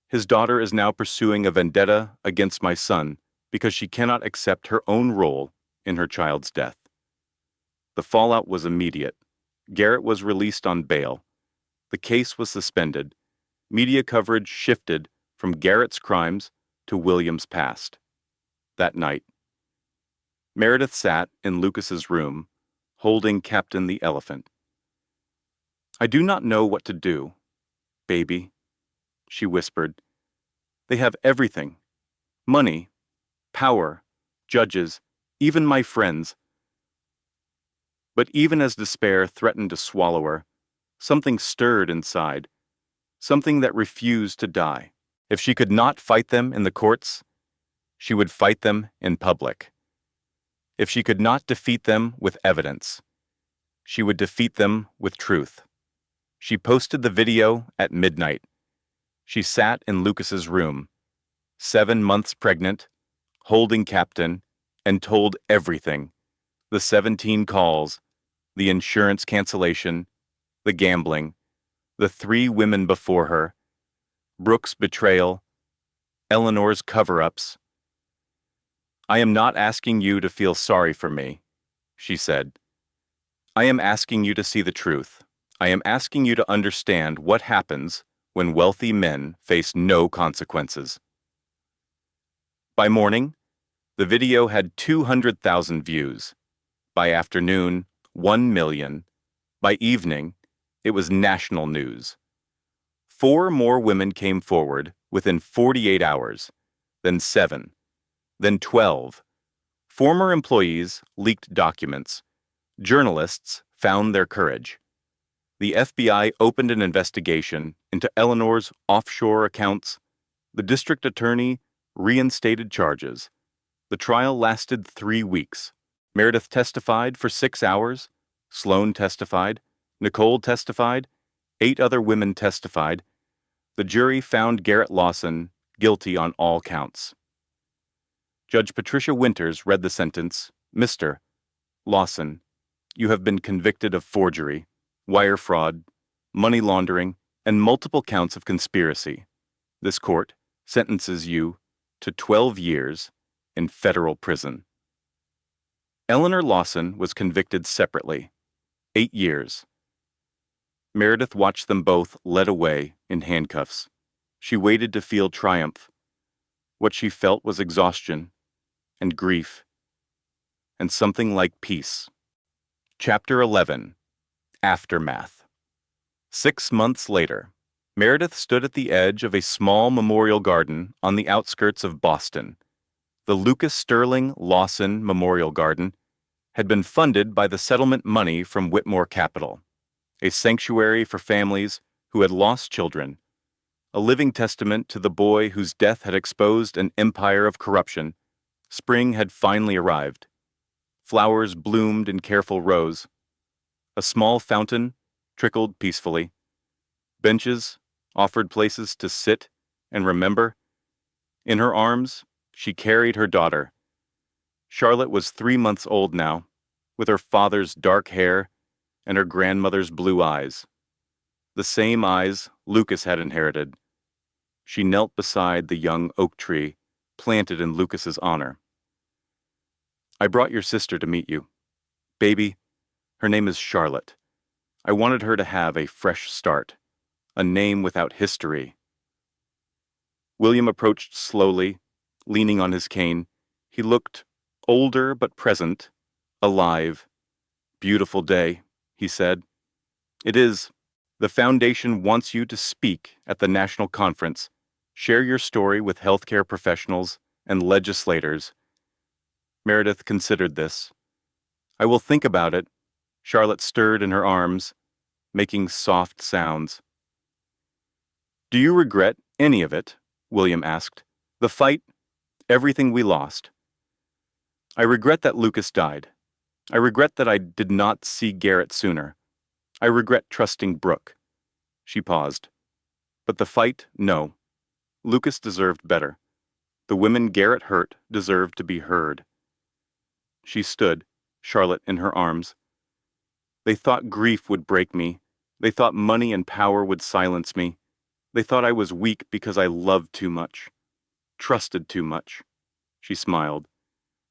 His daughter is now pursuing a vendetta against my son because she cannot accept her own role in her child's death. The fallout was immediate. Garrett was released on bail. The case was suspended. Media coverage shifted from Garrett's crimes to William's past. That night, Meredith sat in Lucas's room, holding Captain the elephant. I do not know what to do, baby, she whispered. They have everything. Money, power, judges, even my friends. But even as despair threatened to swallow her, something stirred inside, something that refused to die. If she could not fight them in the courts, she would fight them in public. If she could not defeat them with evidence, She would defeat them with truth. She posted the video at midnight. She sat in Lucas's room, 7 months pregnant, holding Captain, and told everything. The 17 calls, the insurance cancellation, the gambling, the 3 women before her, Brooke's betrayal, Eleanor's cover-ups. "I am not asking you to feel sorry for me," she said. "I am asking you to see the truth. I am asking you to understand what happens when wealthy men face no consequences." By morning, the video had 200,000 views. By afternoon, 1 million. By evening, it was national news. 4 more women came forward within 48 hours, then 7, then 12. Former employees leaked documents. Journalists found their courage. The FBI opened an investigation into Eleanor's offshore accounts. The district attorney reinstated charges. The trial lasted 3 weeks. Meredith testified for 6 hours. Sloan testified. Nicole testified. 8 other women testified. The jury found Garrett Lawson guilty on all counts. Judge Patricia Winters read the sentence, "Mr. Lawson, you have been convicted of forgery, wire fraud, money laundering, and multiple counts of conspiracy. This court sentences you to 12 years in federal prison." Eleanor Lawson was convicted separately, 8 years. Meredith watched them both led away in handcuffs. She waited to feel triumph. What she felt was exhaustion and grief and something like peace. Chapter 11. Aftermath. 6 months later, Meredith stood at the edge of a small memorial garden on the outskirts of Boston. The Lucas Sterling Lawson Memorial Garden had been funded by the settlement money from Whitmore Capital, a sanctuary for families who had lost children, a living testament to the boy whose death had exposed an empire of corruption. Spring had finally arrived. Flowers bloomed in careful rows. A small fountain trickled peacefully. Benches offered places to sit and remember. In her arms, she carried her daughter. Charlotte was 3 months old now, with her father's dark hair and her grandmother's blue eyes. The same eyes Lucas had inherited. She knelt beside the young oak tree planted in Lucas's honor. "I brought your sister to meet you. Baby, her name is Charlotte. I wanted her to have a fresh start, a name without history." William approached slowly, leaning on his cane. He looked older but present, alive. "Beautiful day," he said. "It is. The foundation wants you to speak at the national conference. Share your story with healthcare professionals and legislators." Meredith considered this. "I will think about it." Charlotte stirred in her arms, making soft sounds. "Do you regret any of it?" William asked. "The fight, everything we lost?" "I regret that Lucas died. I regret that I did not see Garrett sooner. I regret trusting Brooke." She paused. "But the fight, no. Lucas deserved better. The women Garrett hurt deserved to be heard." She stood, Charlotte in her arms. "They thought grief would break me. They thought money and power would silence me. They thought I was weak because I loved too much, trusted too much." She smiled.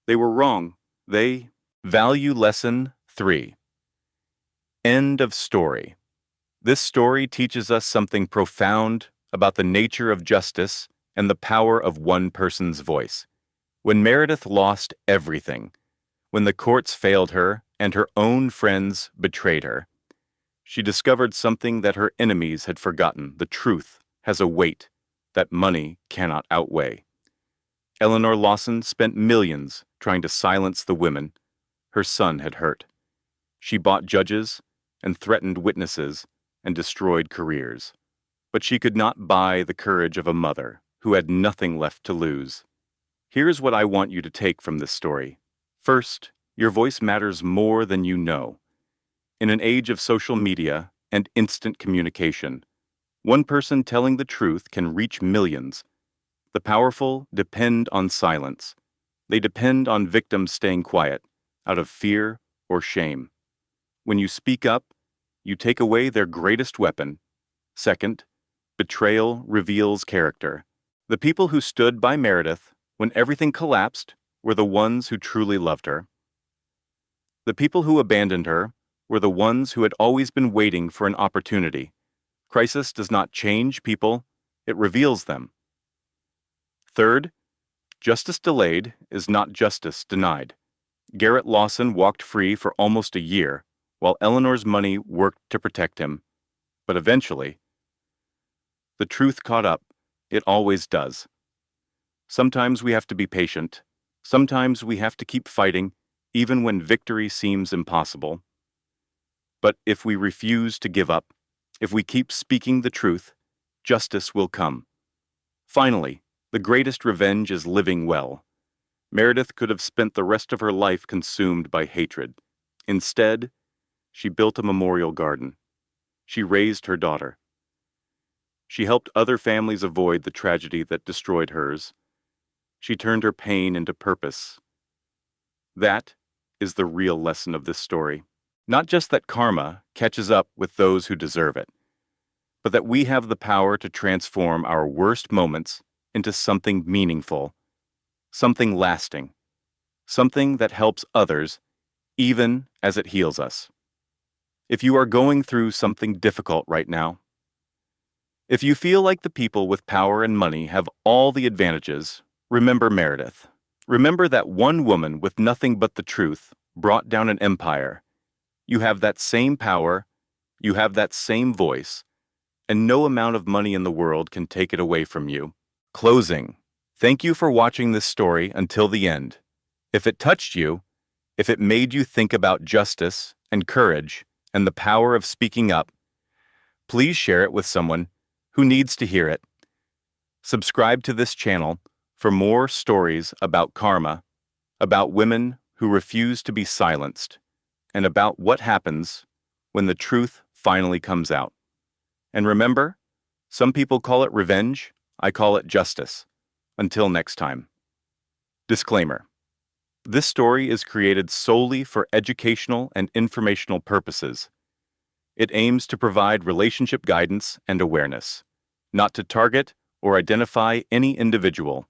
"They were wrong. They..." Value Lesson 3. End of story. This story teaches us something profound about the nature of justice and the power of one person's voice. When Meredith lost everything, when the courts failed her and her own friends betrayed her, she discovered something that her enemies had forgotten. The truth has a weight that money cannot outweigh. Eleanor Lawson spent millions trying to silence the women her son had hurt. She bought judges and threatened witnesses and destroyed careers. But she could not buy the courage of a mother who had nothing left to lose. Here's what I want you to take from this story. First, your voice matters more than you know. In an age of social media and instant communication, one person telling the truth can reach millions. The powerful depend on silence. They depend on victims staying quiet, out of fear or shame. When you speak up, you take away their greatest weapon. Second, betrayal reveals character. The people who stood by Meredith when everything collapsed were the ones who truly loved her. The people who abandoned her were the ones who had always been waiting for an opportunity. Crisis does not change people, it reveals them. Third, justice delayed is not justice denied. Garrett Lawson walked free for almost a year, while Eleanor's money worked to protect him. But eventually, the truth caught up. It always does. Sometimes we have to be patient. Sometimes we have to keep fighting, even when victory seems impossible. But if we refuse to give up, if we keep speaking the truth, justice will come. Finally, the greatest revenge is living well. Meredith could have spent the rest of her life consumed by hatred. Instead, she built a memorial garden. She raised her daughter. She helped other families avoid the tragedy that destroyed hers. She turned her pain into purpose. That is the real lesson of this story. Not just that karma catches up with those who deserve it, but that we have the power to transform our worst moments into something meaningful, something lasting, something that helps others, even as it heals us. If you are going through something difficult right now, if you feel like the people with power and money have all the advantages, remember Meredith. Remember that one woman with nothing but the truth brought down an empire. You have that same power, you have that same voice, and no amount of money in the world can take it away from you. Closing. Thank you for watching this story until the end. If it touched you, if it made you think about justice and courage and the power of speaking up, please share it with someone who needs to hear it. Subscribe to this channel for more stories about karma, about women who refuse to be silenced, and about what happens when the truth finally comes out. And remember, some people call it revenge, I call it justice. Until next time. Disclaimer. This story is created solely for educational and informational purposes. It aims to provide relationship guidance and awareness, not to target or identify any individual.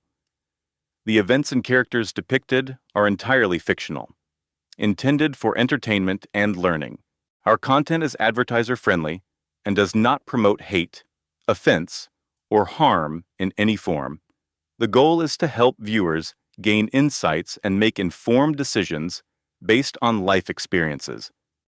The events and characters depicted are entirely fictional, intended for entertainment and learning. Our content is advertiser-friendly and does not promote hate, offense, or harm in any form. The goal is to help viewers gain insights and make informed decisions based on life experiences.